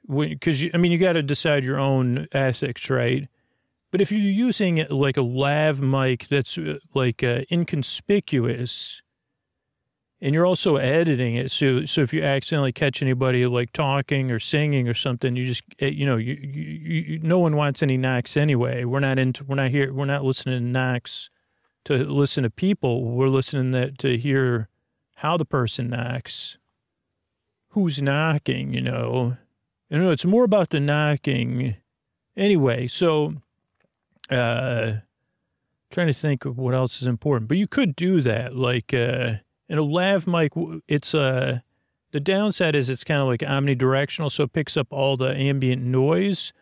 because, you got to decide your own ethics, right? But if you're using like a lav mic that's inconspicuous, And you're also editing it. So if you accidentally catch anybody like talking or singing or something, you just, no one wants any knocks anyway. We're not listening to knocks to listen to people. We're listening to hear how the person knocks, who's knocking, it's more about the knocking. Anyway, so, trying to think of what else is important, but you could do that. Like, and a lav mic, it's the downside is it's kind of like omnidirectional, so it picks up all the ambient noise.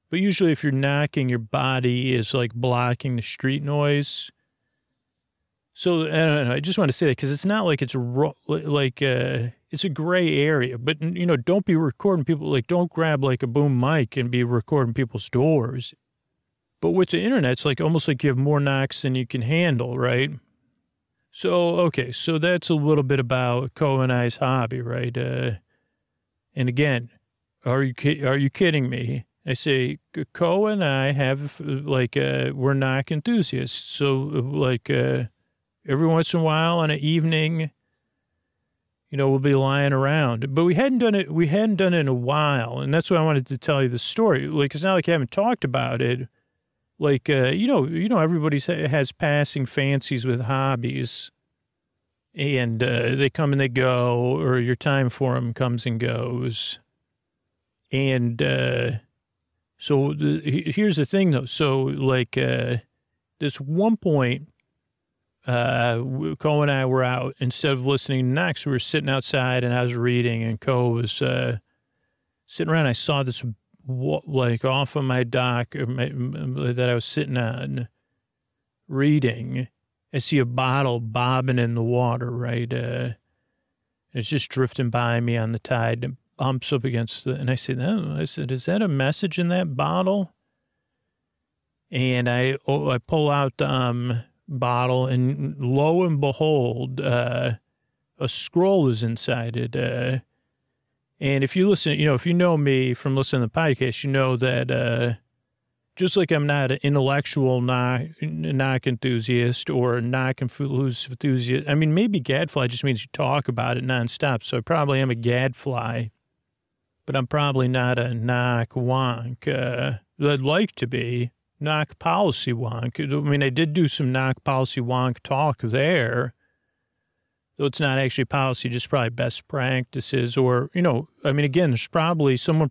But usually if you're knocking, your body is like blocking the street noise. So I don't know, I just want to say that because it's not like it's it's a gray area. But, don't be recording people, like don't grab like a boom mic and be recording people's doors. But with the internet, it's like almost like you have more knocks than you can handle, right? So, okay, so that's a little bit about Ko and I's hobby, right? And again, are you kidding me? I say, Ko and I have, we're knock enthusiasts. So, every once in a while on an evening, we'll be lying around. But we hadn't done it in a while, and that's why I wanted to tell you the story. Like, it's not like I haven't talked about it. Like, everybody has passing fancies with hobbies, and they come and they go, or your time for them comes and goes. And so here's the thing, though. So, this one point, Ko and I were out. Instead of listening to knocks, we were sitting outside, and I was reading, and Ko was sitting around. I saw this off of my dock that I was sitting on reading, I see a bottle bobbing in the water, right? It's just drifting by me on the tide and bumps up against and I said, is that a message in that bottle? And I pull out the bottle, and lo and behold, a scroll is inside it. And if you listen, if you know me from listening to the podcast, you know that just like I'm not an intellectual knock enthusiast or a knock enthusiast. I mean, maybe gadfly just means you talk about it nonstop. So I probably am a gadfly, but I'm probably not a knock wonk. I'd like to be knock policy wonk. I mean, I did do some knock policy wonk talk there. So it's not actually policy, just probably best practices or, again, there's probably someone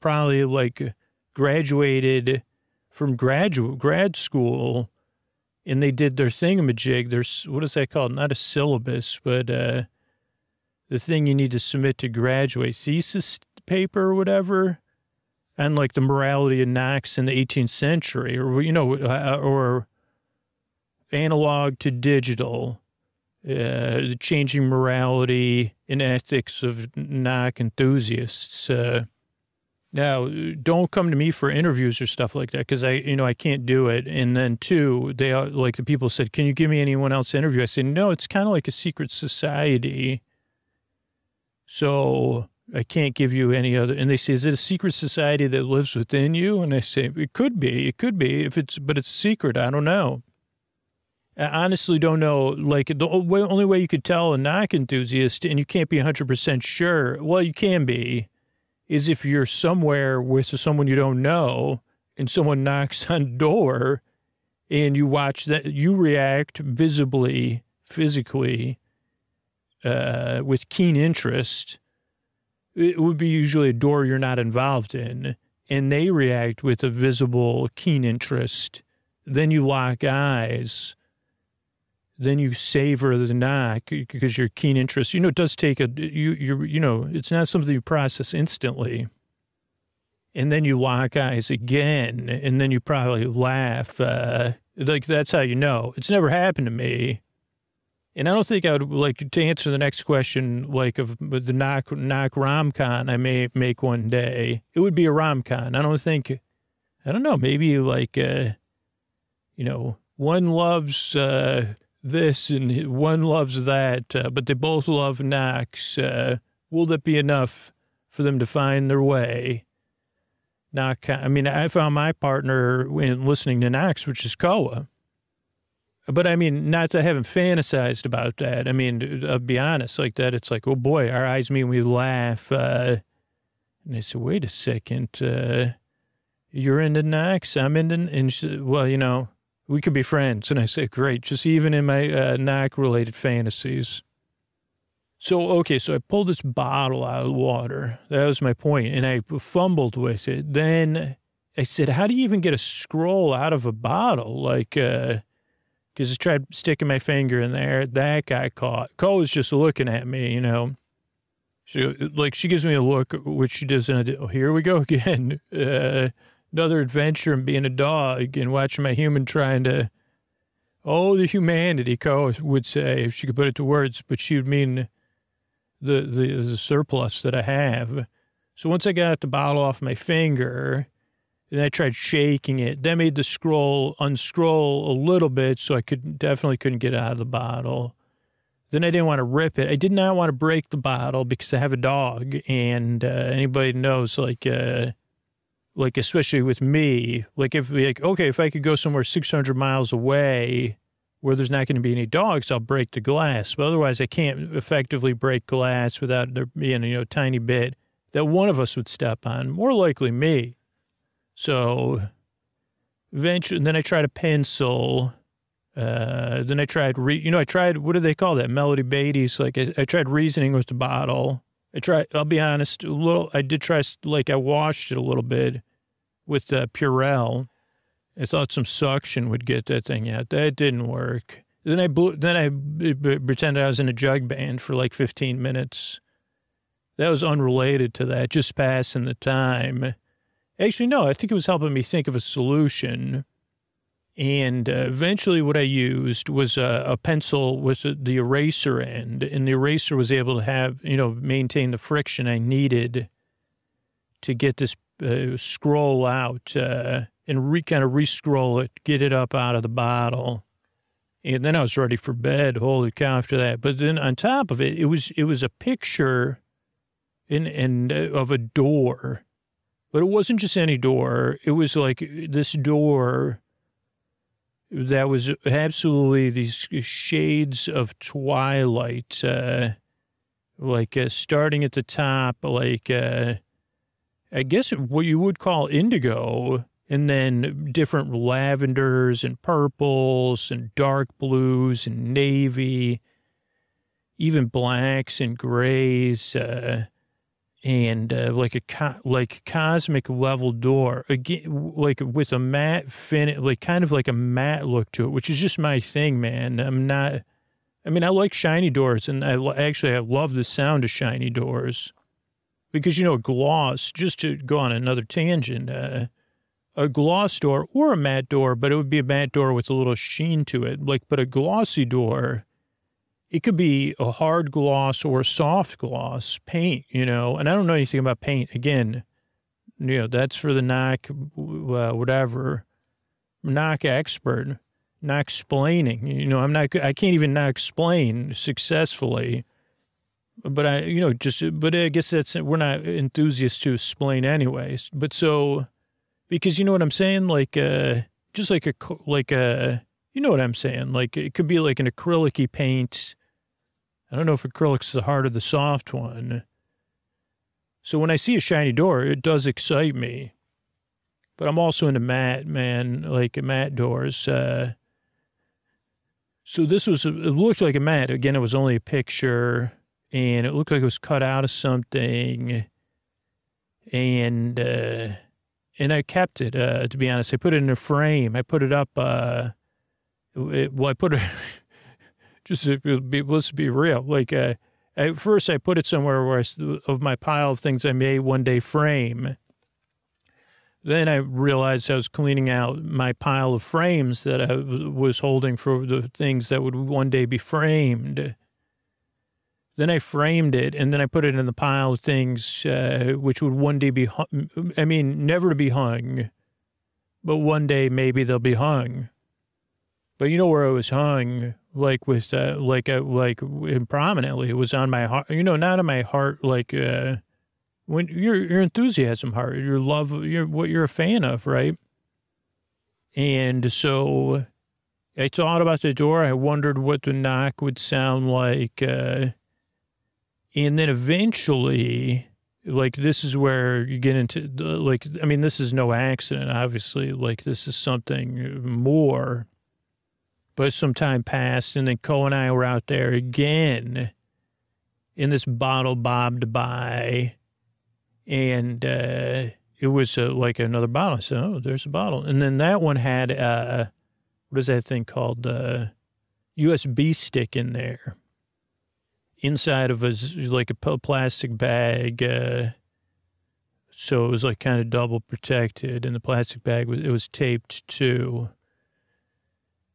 graduated from grad school and they did their thingamajig. There's, what is that called? Not a syllabus, but the thing you need to submit to graduate, thesis paper or whatever, on the morality of knocks in the 18th century or analog to digital. The changing morality and ethics of knock enthusiasts. Now, don't come to me for interviews or stuff like that because I can't do it. And then two, they are the people said, "Can you give me anyone else to interview?" I said, "No, it's kind of like a secret society, so I can't give you any other." And they say, "Is it a secret society that lives within you?" And I say, "It could be but it's a secret. I don't know." I honestly don't know. The only way you could tell a knock enthusiast, and you can't be 100% sure, well, you can be, is if you're somewhere with someone you don't know and someone knocks on the door and you watch that, you react visibly, physically, with keen interest. It would be usually a door you're not involved in, and they react with a visible, keen interest. Then you lock eyes. Then you savor the knock because your keen interest, it does take it's not something you process instantly. And then you lock eyes again, and then you probably laugh. That's how you know. It's never happened to me. And I don't think I would to answer the next question, of the knock rom-con I may make one day. It would be a rom-con. I don't know, maybe one loves, this and one loves that, but they both love knocks. Will that be enough for them to find their way? I found my partner in listening to knocks, which is Koa. But I mean, not that I haven't fantasized about that. I mean, I'll be honest, like that. It's like, oh boy, our eyes meet and we laugh. And I said, wait a second, you're into knocks, I'm into, and she said, well, you know, we could be friends. And I said, great, just even in my knock-related fantasies. So, okay, so I pulled this bottle out of the water. That was my point, and I fumbled with it. Then I said, how do you even get a scroll out of a bottle? Like, because I tried sticking my finger in there. That got caught. Cole was just looking at me, you know. She gives me a look, which she doesn't. Oh, here we go again. Another adventure in being a dog and watching my human trying to. Oh, the humanity, Cole would say, if she could put it to words, but she would mean the surplus that I have. So once I got the bottle off my finger, and I tried shaking it, that made the scroll unscroll a little bit, so I definitely couldn't get it out of the bottle. Then I didn't want to rip it. I did not want to break the bottle because I have a dog, and anybody knows, like especially with me, if I could go somewhere 600 miles away where there's not going to be any dogs, I'll break the glass. But otherwise, I can't effectively break glass without there being, a tiny bit that one of us would step on, more likely me. So eventually, then I tried a pencil. Then I tried, what do they call that? Melody Beatties. Like I tried reasoning with the bottle. I'll be honest, I did try, I washed it a little bit with Purell. I thought some suction would get that thing out. That didn't work. Then I pretended I was in a jug band for like 15 minutes. That was unrelated to that, just passing the time. Actually, no, I think it was helping me think of a solution. And eventually what I used was a pencil with the eraser end, and the eraser was able to have, maintain the friction I needed to get this scroll out and kind of re-scroll it, get it up out of the bottle. And then I was ready for bed. Holy cow, after that. But then on top of it, it was a picture of a door. But it wasn't just any door. It was like this door that was absolutely these shades of twilight, starting at the top, I guess what you would call indigo, and then different lavenders and purples and dark blues and navy, even blacks and grays, and cosmic level door, again, with a matte kind of like a matte look to it, which is just my thing, man. I like shiny doors, and I love the sound of shiny doors because, gloss, just to go on another tangent, a gloss door or a matte door, but it would be a matte door with a little sheen to it, but a glossy door, it could be a hard gloss or a soft gloss paint, and I don't know anything about paint. Again, that's for the knock, whatever, knock expert, not explaining, I can't even not explain successfully, but I guess we're not enthusiasts to explain anyways. But so, because you know what I'm saying? Just like you know what I'm saying? It could be like an acrylic-y paint. I don't know if acrylic's the hard or the soft one. So when I see a shiny door, it does excite me. But I'm also into matte, man, matte doors. So it looked like a matte. Again, it was only a picture, and it looked like it was cut out of something. And I kept it, to be honest. I put it in a frame. I put it up, I put it... let's be real. At first I put it somewhere where of my pile of things I may one day frame. Then I realized I was cleaning out my pile of frames that I was holding for the things that would one day be framed. Then I framed it, and then I put it in the pile of things which would one day be never to be hung, but one day maybe they'll be hung. But you know where it was hung, prominently, it was on my heart, not on my heart, when your enthusiasm heart, your love, what you're a fan of, right? And so I thought about the door. I wondered what the knock would sound like. And then eventually, like, this is where you get into, like, I mean, this is no accident, obviously. Like, this is something more. But some time passed, and then Cole and I were out there again in this bottle bobbed by. And it was like another bottle. I said, oh, there's a bottle. And then that one had, what is that thing called? USB stick in there. Inside of like a plastic bag. So it was like kind of double protected. And the plastic bag, it was taped too.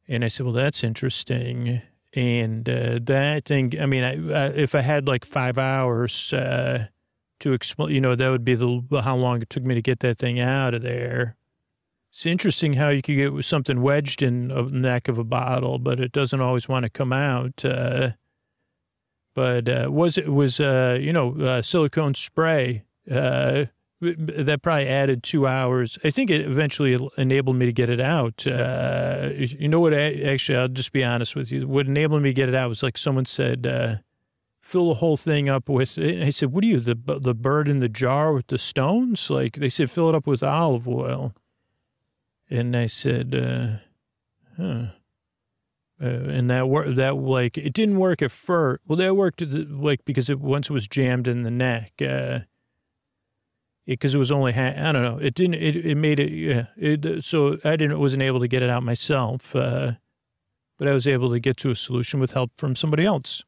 And I said, well, that's interesting. And that thing, I mean, if I had like 5 hours to explain, you know, that would be how long it took me to get that thing out of there. It's interesting how you could get something wedged in the neck of a bottle, but it doesn't always want to come out. But it was silicone spray. That probably added 2 hours. I think it eventually enabled me to get it out. You know what? Actually, I'll just be honest with you. What enabled me to get it out was like someone said, fill the whole thing up with, and I said, what are you, the bird in the jar with the stones? Like, they said, fill it up with olive oil. And I said, and that like, it didn't work at first. Well, that worked like, because once it was jammed in the neck, because it was only, I don't know, it made it, yeah. So I wasn't able to get it out myself, but I was able to get to a solution with help from somebody else.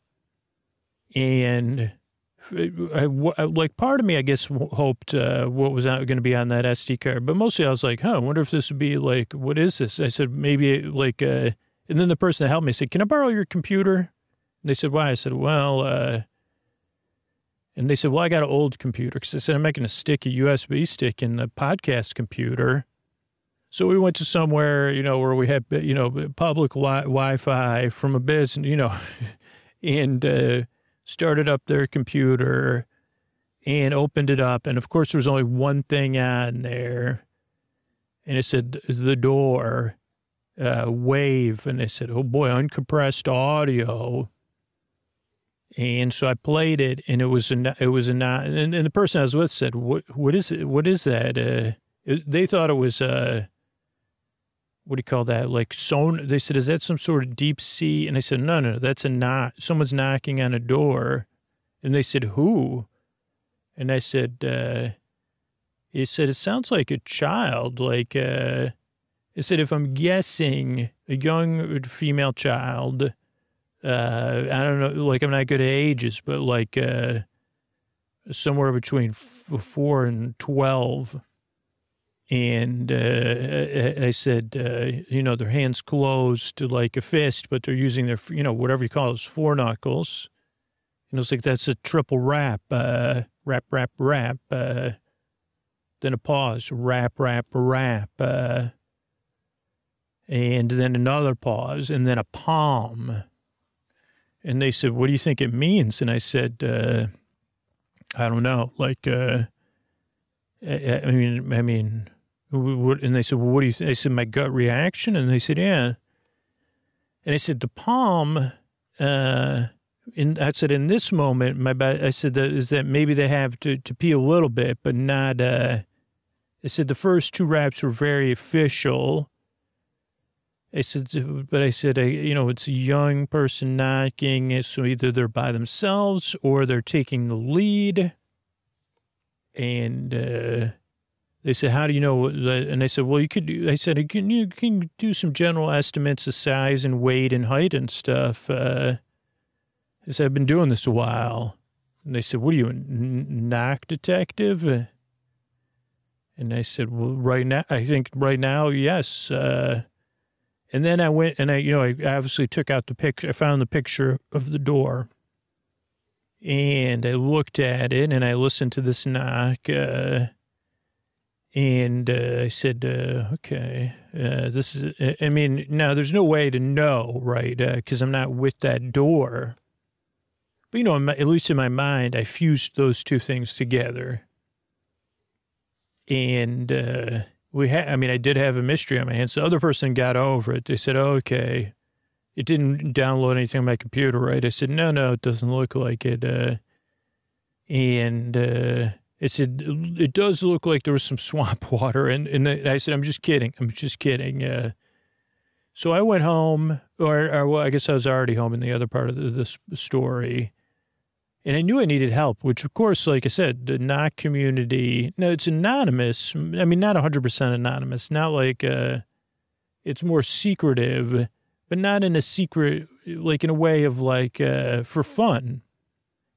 And like part of me, I guess, hoped what was going to be on that SD card. But mostly I was like, I wonder if this would be like, what is this? I said, maybe like, and then the person that helped me said, can I borrow your computer? And they said, why? I said, well, and they said, well, I got an old computer. Because I said, I'm making a USB stick in the podcast computer. So we went to somewhere, you know, where we had, you know, public Wi-Fi from a business, you know, and started up their computer and opened it up. And, of course, there was only one thing on there. And it said, the door, wave. And they said, oh, boy, uncompressed audio. And so I played it, and it was a and the person I was with said, what is it? What is that? They thought it was, what do you call that? Like they said, is that some sort of deep sea? And I said, no, that's a knock. Someone's knocking on a door. And they said, who? And I said, he said, it sounds like a child. Like, it said, if I'm guessing, a young female child. I don't know, like I'm not good at ages, but like somewhere between 4 and 12. And I said, you know, their hands closed to like a fist, but they're using their, you know, whatever you call those 4 knuckles. And it was like, that's a triple rap, rap, rap, rap. Then a pause, rap, rap, rap. And then another pause, and then a palm. And they said, what do you think it means? And I said, I don't know. Like, I mean, and they said, well, what do you think? I said, my gut reaction. And they said, yeah. And I said, the palm, and I said, in this moment, I said, is that maybe they have to pee a little bit, but not, I said, the first 2 raps were very official. I said, you know, it's a young person knocking, so either they're by themselves or they're taking the lead. And they said, how do you know? And I said, well, you can do some general estimates of size and weight and height and stuff. I said, I've been doing this a while. And they said, what are you, a knock detective? And I said, well, I think right now, yes. And then I went and I obviously took out the picture. I found the picture of the door and I looked at it and I listened to this knock. And I said, okay, this is, I mean, now there's no way to know, right? Because I'm not with that door. But, you know, at least in my mind, I fused those two things together. And I did have a mystery on my hands. The other person got over it. They said, okay, it didn't download anything on my computer, right? I said, no, it doesn't look like it. It said, it does look like there was some swamp water. And I said, I'm just kidding. So I went home, or well, I guess I was already home in the other part of this story. And I knew I needed help, which, of course, like I said, the knock community, no, it's anonymous. I mean, not 100% anonymous, not like it's more secretive, but not in a secret, like in a way of like for fun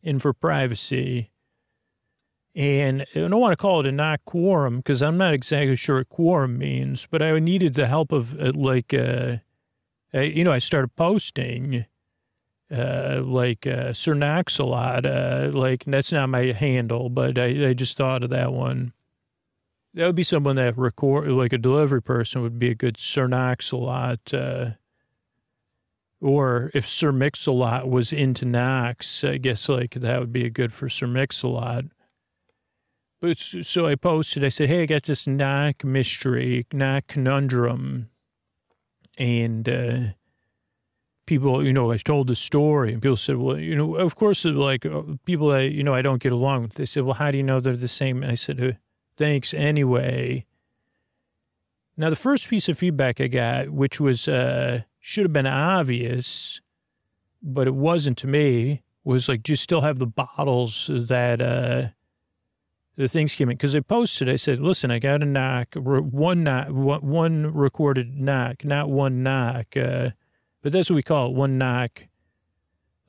and for privacy. And I don't want to call it a knock quorum because I'm not exactly sure what quorum means, but I needed the help of I started posting. Sir Knox a lot, that's not my handle, but I just thought of that one. That would be someone that like a delivery person would be a good Sir Knox a lot, or if Sir Mix-a-Lot was into Knox, I guess like that would be a good for Sir Mix-a-Lot. But so I posted, I said, hey, I got this knock mystery, knock conundrum, and, people, I told the story and people said, well, of course, like people that, I don't get along with. They said, well, how do you know they're the same? And I said, thanks anyway. Now, the first piece of feedback I got, which was, should have been obvious, but it wasn't to me, was like, do you still have the bottles that, the things came in? Because I posted, I said, listen, I got a knock, one recorded knock, not one knock, but that's what we call it, one knock,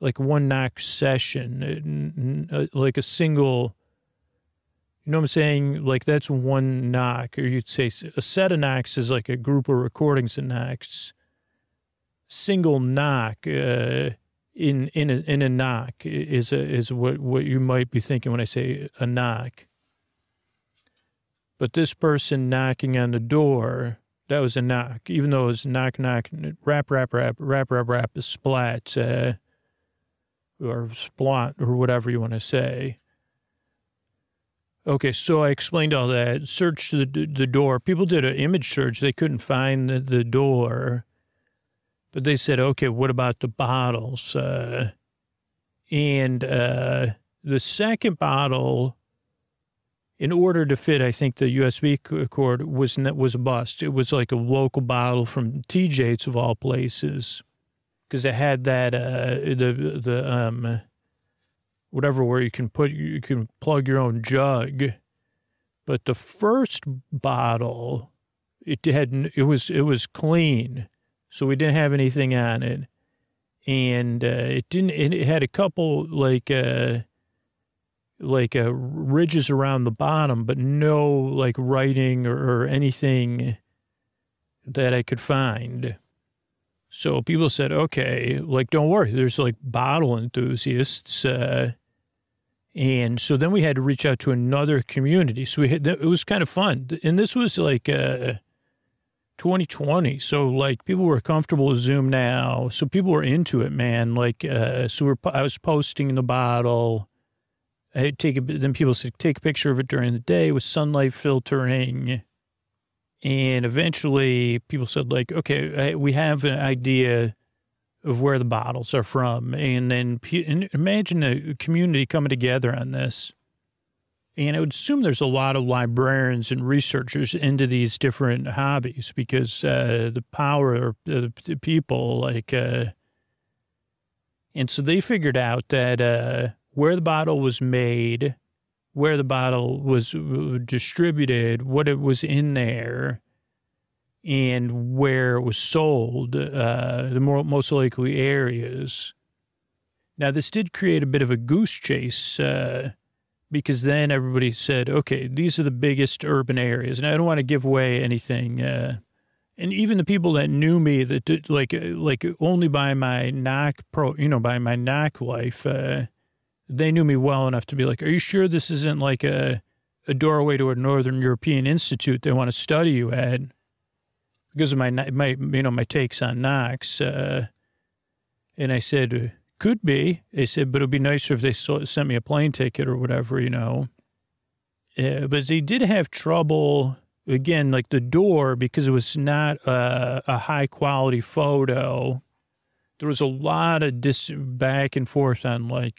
like one knock session, like a single, you know what I'm saying? Like that's one knock, or you'd say a set of knocks is like a group of recordings of knocks. Single knock in a knock is what you might be thinking when I say a knock. But this person knocking on the door, that was a knock, even though it was knock, knock, rap, splat, or splot, or whatever you want to say. Okay, so I explained all that, searched the door. People did an image search. They couldn't find the door. But they said, okay, what about the bottles? The second bottle, in order to fit, I think the USB cord was a bust. It was like a local bottle from TJ's of all places, because it had that whatever where you can plug your own jug. But the first bottle, it was clean, so we didn't have anything on it, and it had a couple ridges around the bottom, but no like writing or anything that I could find. So people said, okay, like, don't worry, there's like bottle enthusiasts. And so then we had to reach out to another community. So it was kind of fun. And this was like 2020. So like people were comfortable with Zoom now. So people were into it, man. Like, I was posting the bottle. Then people said, take a picture of it during the day with sunlight filtering. And eventually people said, like, okay, we have an idea of where the bottles are from. And then imagine a community coming together on this. And I would assume there's a lot of librarians and researchers into these different hobbies because the power of the people, like, and so they figured out that where the bottle was made, where the bottle was distributed, what it was in there, and where it was sold, the most likely areas. Now, this did create a bit of a goose chase because then everybody said, okay, these are the biggest urban areas. And I don't want to give away anything. And even the people that knew me that did, like only by my by my knock life, they knew me well enough to be like, are you sure this isn't like a doorway to a Northern European institute they want to study you at? Because of my takes on knocks. And I said, could be. They said, but it would be nicer if they sent me a plane ticket or whatever, But they did have trouble. again, like the door, because it was not a high quality photo, there was a lot of back and forth on like,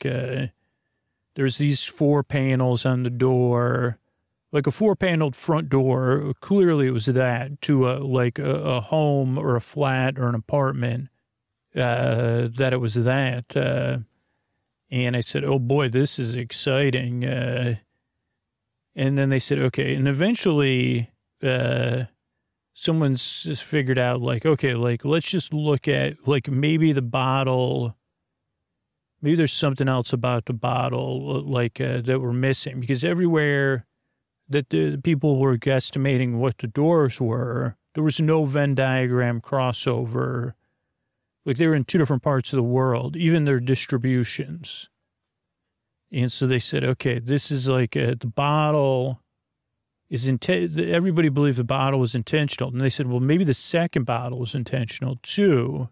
there's these 4 panels on the door, like a 4-paneled front door. Clearly it was that to a home or a flat or an apartment, that it was that. And I said, oh boy, this is exciting. And then they said, okay. And eventually, someone's just figured out like, okay, like, let's just look at like maybe the bottle, maybe there's something else about the bottle, like, that we're missing, because everywhere that the people were guesstimating what the doors were, there was no Venn diagram crossover. Like they were in 2 different parts of the world, even their distributions. And so they said, okay, this is like the bottle is everybody believed the bottle was intentional. And they said, well, maybe the second bottle was intentional too.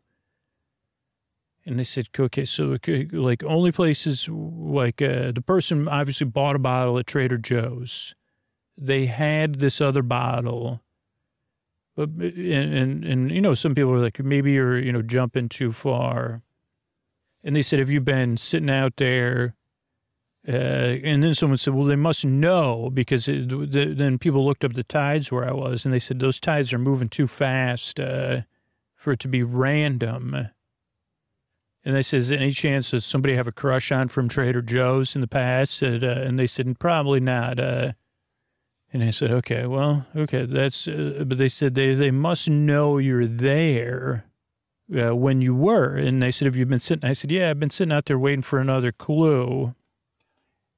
And they said, okay, so like only places like the person obviously bought a bottle at Trader Joe's. They had this other bottle. But, and you know, some people are like, maybe you're, you know, jumping too far. And they said, have you been sitting out there? And then someone said, well, they must know, because then people looked up the tides where I was, and they said, those tides are moving too fast for it to be random. And they said, is there any chance that somebody have a crush on from Trader Joe's in the past? And they said, probably not. And I said, okay, well, okay, that's, but they said they must know you're there when you were. And they said, have you been sitting? I said, yeah, I've been sitting out there waiting for another clue.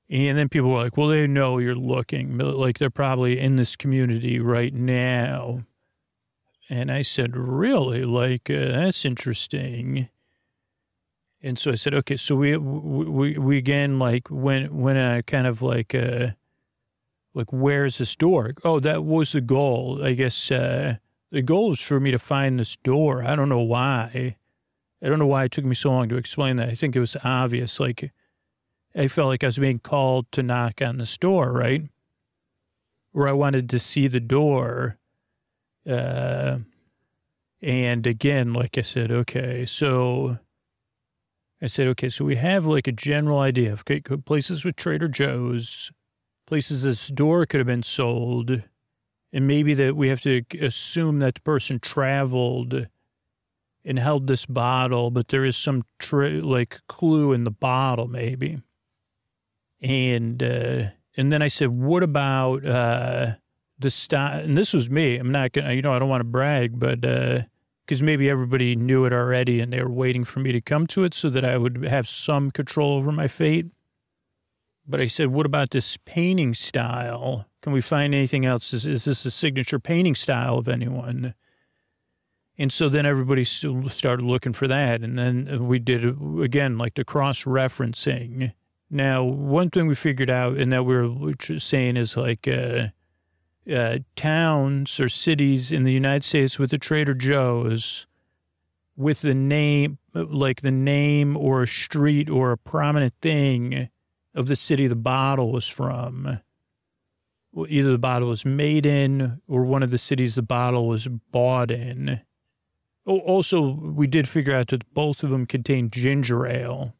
And then people were like, well, they know you're looking. Like they're probably in this community right now. And I said, really? Like, that's interesting. And so I said, okay, so we again, like, when I kind of like, where's this door? Oh, that was the goal. I guess the goal is for me to find this door. I don't know why. I don't know why it took me so long to explain that. I think it was obvious. Like, I felt like I was being called to knock on this door, right? Or I wanted to see the door. And again, like I said, okay, so we have like a general idea of places with Trader Joe's, places this door could have been sold, and maybe that we have to assume that the person traveled and held this bottle, but there is some clue in the bottle maybe. And then I said, what about the style? And this was me. I'm not going to, I don't want to brag, but because maybe everybody knew it already and they were waiting for me to come to it so that I would have some control over my fate. But I said, what about this painting style? Can we find anything else? Is this a signature painting style of anyone? And so then everybody started looking for that. And then we did, again, like the cross-referencing. Now, one thing we figured out and that we're saying is like towns or cities in the United States with the Trader Joe's with the name, like the name or a street or a prominent thing of the city the bottle was from. Either the bottle was made in or one of the cities the bottle was bought in. Oh, also, we did figure out that both of them contain ginger ale.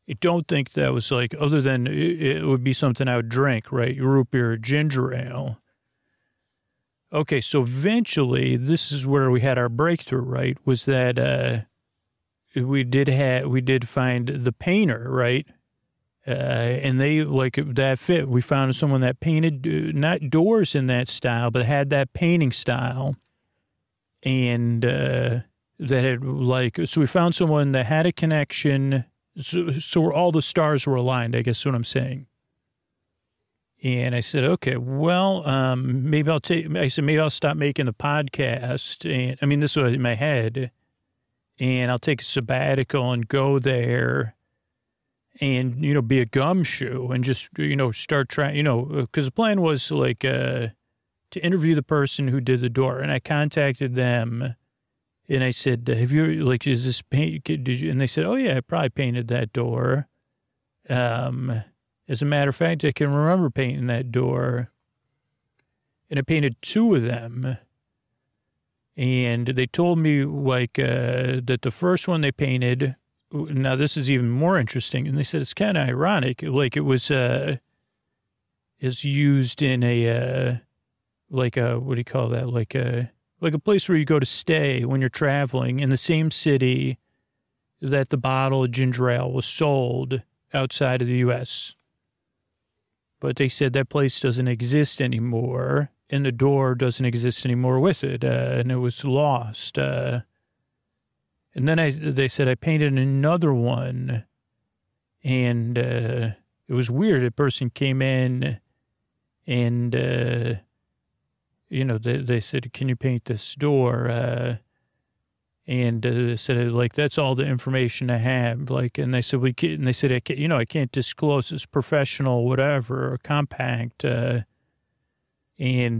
I don't think that was like, other than it would be something I would drink, right? Root beer or ginger ale. Okay, so eventually, this is where we had our breakthrough, right? Was that we did find the painter, right? And they, like, that fit. We found someone that painted, not doors in that style, but had that painting style. And that had, like, so we found someone that had a connection. So all the stars were aligned, I guess is what I'm saying. And I said, okay, well, maybe I'll stop making the podcast. And I mean, this was in my head. And I'll take a sabbatical and go there and, be a gumshoe and just, start trying, because the plan was like to interview the person who did the door. And I contacted them and I said, have you, like, is this paint? Did you? And they said, oh, yeah, I probably painted that door. As a matter of fact, I can remember painting that door. and I painted 2 of them. And they told me like that the first one they painted, now this is even more interesting. And they said it's kind of ironic. Like it was is used in a like a, what do you call that? Like a place where you go to stay when you're traveling in the same city that the bottle of ginger ale was sold outside of the U.S. But they said that place doesn't exist anymore, and the door doesn't exist anymore with it, and it was lost. And then they said I painted another one, and it was weird. A person came in, and they said, "Can you paint this door?" And they said, like, that's all the information I have. Like, and they said, I can't disclose. It's professional, whatever, or compact. And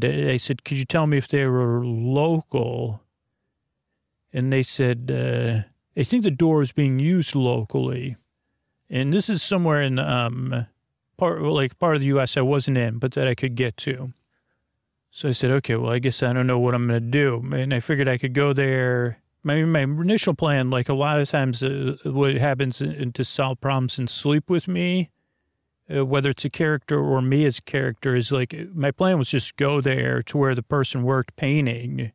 I said, could you tell me if they were local? And they said, I think the door is being used locally. And this is somewhere in part of the U.S. I wasn't in, but that I could get to. So I said, okay, well, I guess I don't know what I'm going to do. And I figured I could go there. My initial plan, like a lot of times what happens to solve problems and sleep with me, whether it's a character or me as a character, is like my plan was just go there to where the person worked painting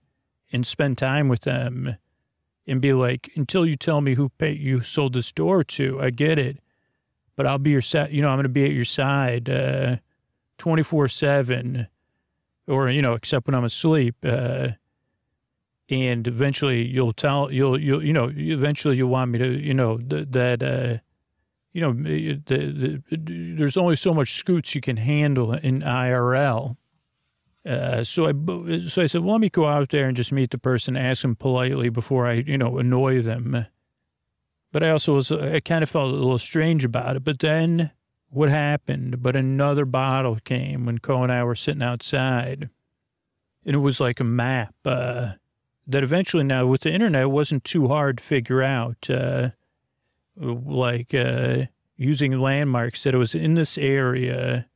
and spend time with them and be like, until you tell me who you sold this door to, I get it. But I'll be your side, I'm going to be at your side 24/7 or, except when I'm asleep. And eventually eventually you'll want me to, there's only so much scoots you can handle in IRL. So I said, well, let me go out there and just meet the person, ask them politely before I, annoy them. But I kind of felt a little strange about it. But then what happened? But another bottle came when Co and I were sitting outside, and it was like a map, that eventually now with the internet, it wasn't too hard to figure out, using landmarks that it was in this area,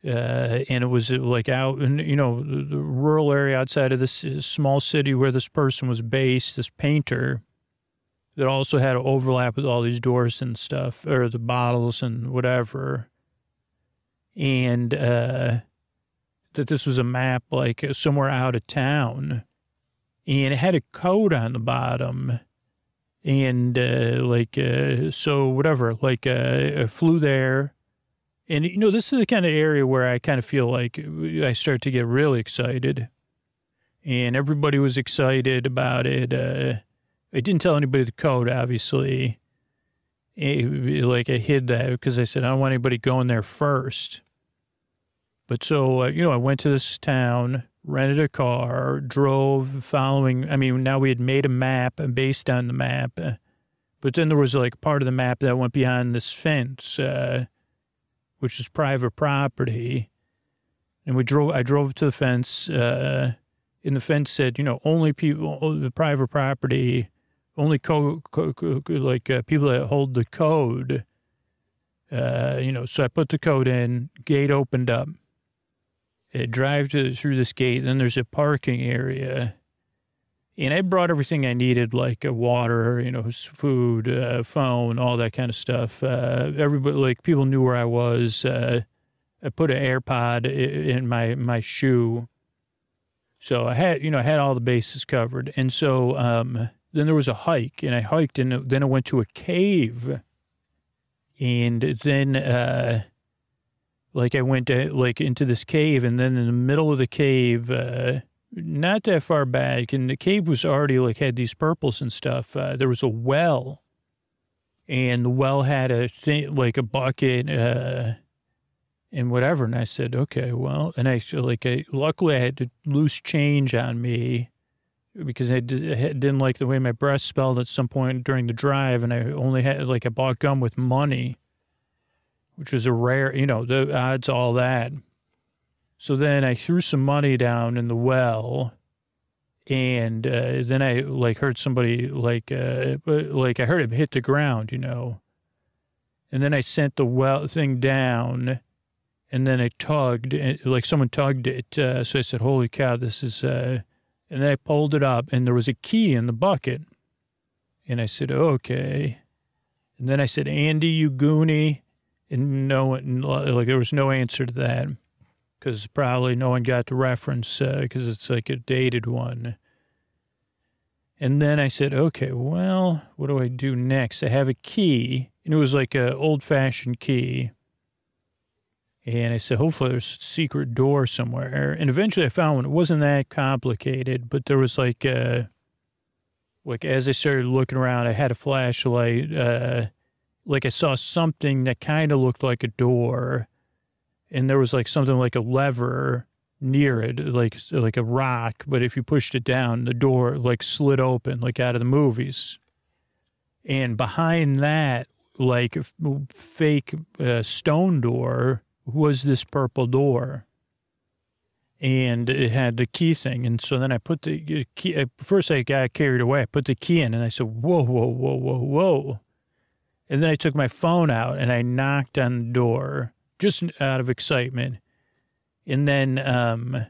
and it was like out in, the rural area outside of this small city where this person was based, this painter, that also had to overlap with all these doors and stuff, or the bottles and whatever. And that this was a map like somewhere out of town. And it had a code on the bottom. And so whatever, I flew there. And, this is the kind of area where I kind of feel like I start to get really excited. And everybody was excited about it. I didn't tell anybody the code, obviously. I hid that because I said, I don't want anybody going there first. But so, I went to this town, rented a car, drove now we had made a map based on the map. But then there was like part of the map that went beyond this fence, which is private property. And I drove to the fence, and the fence said, only people, the private property, only people that hold the code. So I put the code in, gate opened up. Drive through this gate, then there's a parking area. And I brought everything I needed, like water, food, phone, all that kind of stuff. Everybody, people knew where I was. I put an AirPod in my shoe. So I had all the bases covered. And so then there was a hike, and I hiked, and then I went to a cave. And then I went into this cave, and then in the middle of the cave, not that far back, and the cave was already had these purples and stuff. There was a well, and the well had a thing, a bucket, and whatever. And I said, okay, well, and luckily I had loose change on me because I didn't like the way my breath smelled at some point during the drive. And I only had I bought gum with money, which was a rare, the odds, all that. So then I threw some money down in the well, and then I heard somebody I heard it hit the ground, and then I sent the well thing down, And then I tugged, like someone tugged it. So I said, holy cow, this is, and then I pulled it up and there was a key in the bucket. And I said, okay. And then I said, Andy, you goonie. And no one, like there was no answer to that because probably no one got the reference because it's like a dated one. And then I said, okay, well, what do I do next? I have a key, and it was like an old-fashioned key. And I said, hopefully there's a secret door somewhere. And eventually I found one. It wasn't that complicated, but there was like as I started looking around, I had a flashlight. Like I saw something that kind of looked like a door. And there was like something like a lever near it, like a rock. But if you pushed it down, the door like slid open, like out of the movies. And behind that, like a fake stone door, was this purple door. And it had the key thing. And so then I put the key, first I got carried away. I put the key in and I said, whoa, whoa, whoa, whoa, whoa. And then I took my phone out and I knocked on the door just out of excitement. And then, and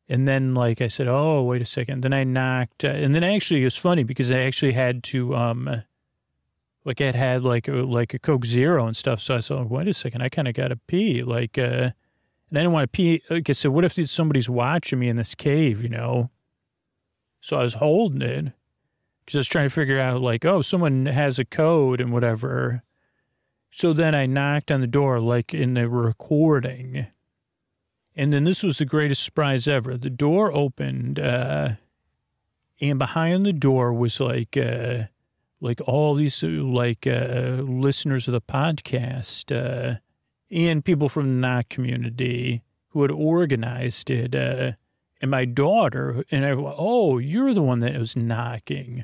then I said, oh, wait a second. Then I knocked, and then actually it was funny because I actually had to, like it had like a Coke Zero and stuff. So I said, wait a second, I kind of got to pee. And I didn't want to pee. Like I said, what if somebody's watching me in this cave, you know? So I was holding it because I was trying to figure out like, oh, someone has a code and whatever. So then I knocked on the door like in the recording. And then this was the greatest surprise ever. The door opened, and behind the door was like all these listeners of the podcast and people from the knock community who had organized it. And my daughter, and I go, oh, you're the one that was knocking.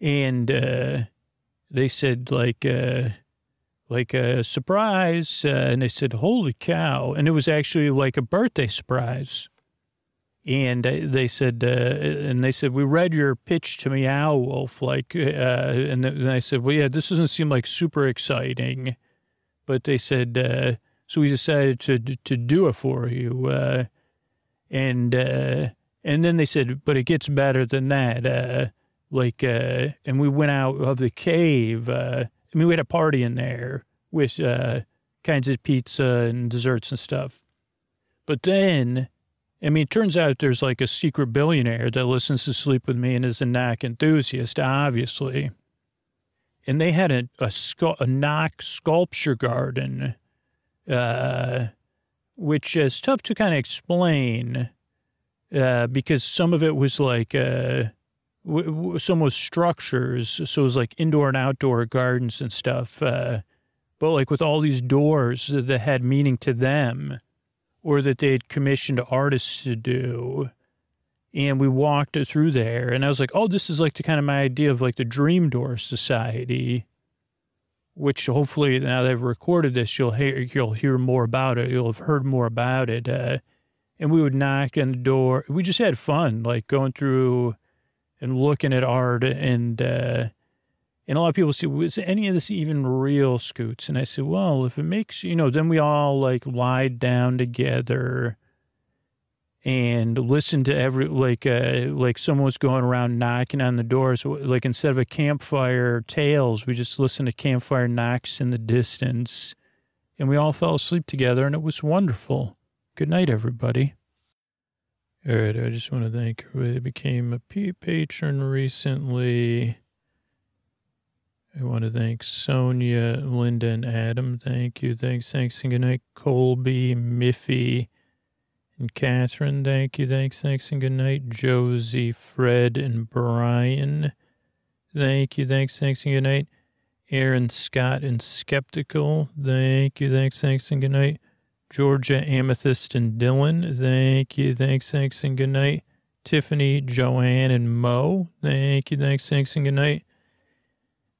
And they said like a surprise. And they said, holy cow. And it was actually like a birthday surprise. And they said, we read your pitch to Meow Wolf, and then I said, well, yeah, this doesn't seem like super exciting, but they said, so we decided to do it for you, and then they said, but it gets better than that, and we went out of the cave. We had a party in there with kinds of pizza and desserts and stuff, but then. It turns out there's like a secret billionaire that listens to Sleep With Me and is a knock enthusiast, obviously. And they had a knock sculpture garden, which is tough to kind of explain because some of it was like, some was structures. So it was like indoor and outdoor gardens and stuff. But like with all these doors that had meaning to them. Or that they had commissioned artists to do. And we walked through there. And I was like, oh, this is like the kind of my idea of like the Dream Door Society. Which hopefully now that I've recorded this, you'll hear more about it. You'll have heard more about it. And we would knock on the door. We just had fun, like going through and looking at art. And a lot of people say, was any of this even real, Scoots? And I said, well, if it makes, then we all like lied down together and listened to like someone was going around knocking on the doors. Like instead of a campfire tales, we just listened to campfire knocks in the distance and we all fell asleep together and it was wonderful. Good night, everybody. All right. I just want to thank everybody that became a patron recently. I want to thank Sonia, Linda, and Adam. Thank you. Thanks, and good night. Colby, Miffy, and Catherine. Thank you. Thanks, and good night. Josie, Fred, and Brian. Thank you. Thanks, and good night. Aaron, Scott, and Skeptical. Thank you. Thanks, and good night. Georgia, Amethyst, and Dylan. Thank you. Thanks, and good night. Tiffany, Joanne, and Mo. Thank you. Thanks, and good night.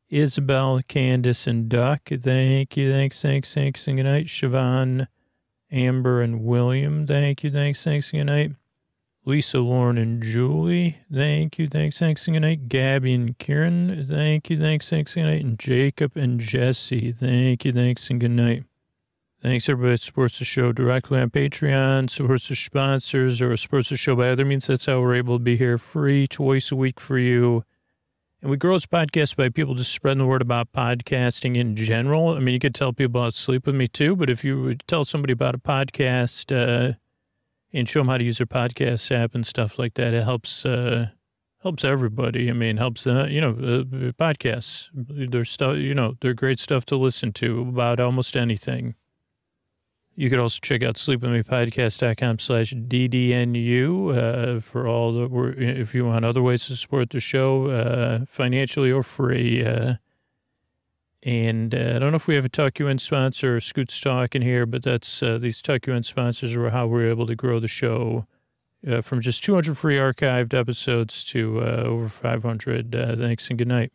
Isabel, Candace, and Duck. Thank you. Thanks, and good night. Siobhan, Amber, and William. Thank you. Thanks, and good night. Lisa, Lauren, and Julie, thank you, thanks, and good night. Gabby and Kieran, thank you, thanks, and good night. And Jacob and Jesse, thank you, thanks, and good night. Thanks, everybody that supports the show directly on Patreon, supports the sponsors, or supports the show by other means. That's how we're able to be here free twice a week for you. And we grow this podcast by people just spreading the word about podcasting in general. I mean, you could tell people about Sleep With Me too, but if you would tell somebody about a podcast, and show them how to use their podcast app and stuff like that, it helps everybody. I mean, helps podcasts. They're stuff, they're great stuff to listen to about almost anything. You could also check out sleepwithmepodcast.com/DDNU for all the, if you want other ways to support the show, financially or free. And I don't know if we have a Tuck You In sponsor or Scoots Talk in here, but that's these Tuck You In sponsors are how we're able to grow the show from just 200 free archived episodes to over 500. Thanks and good night.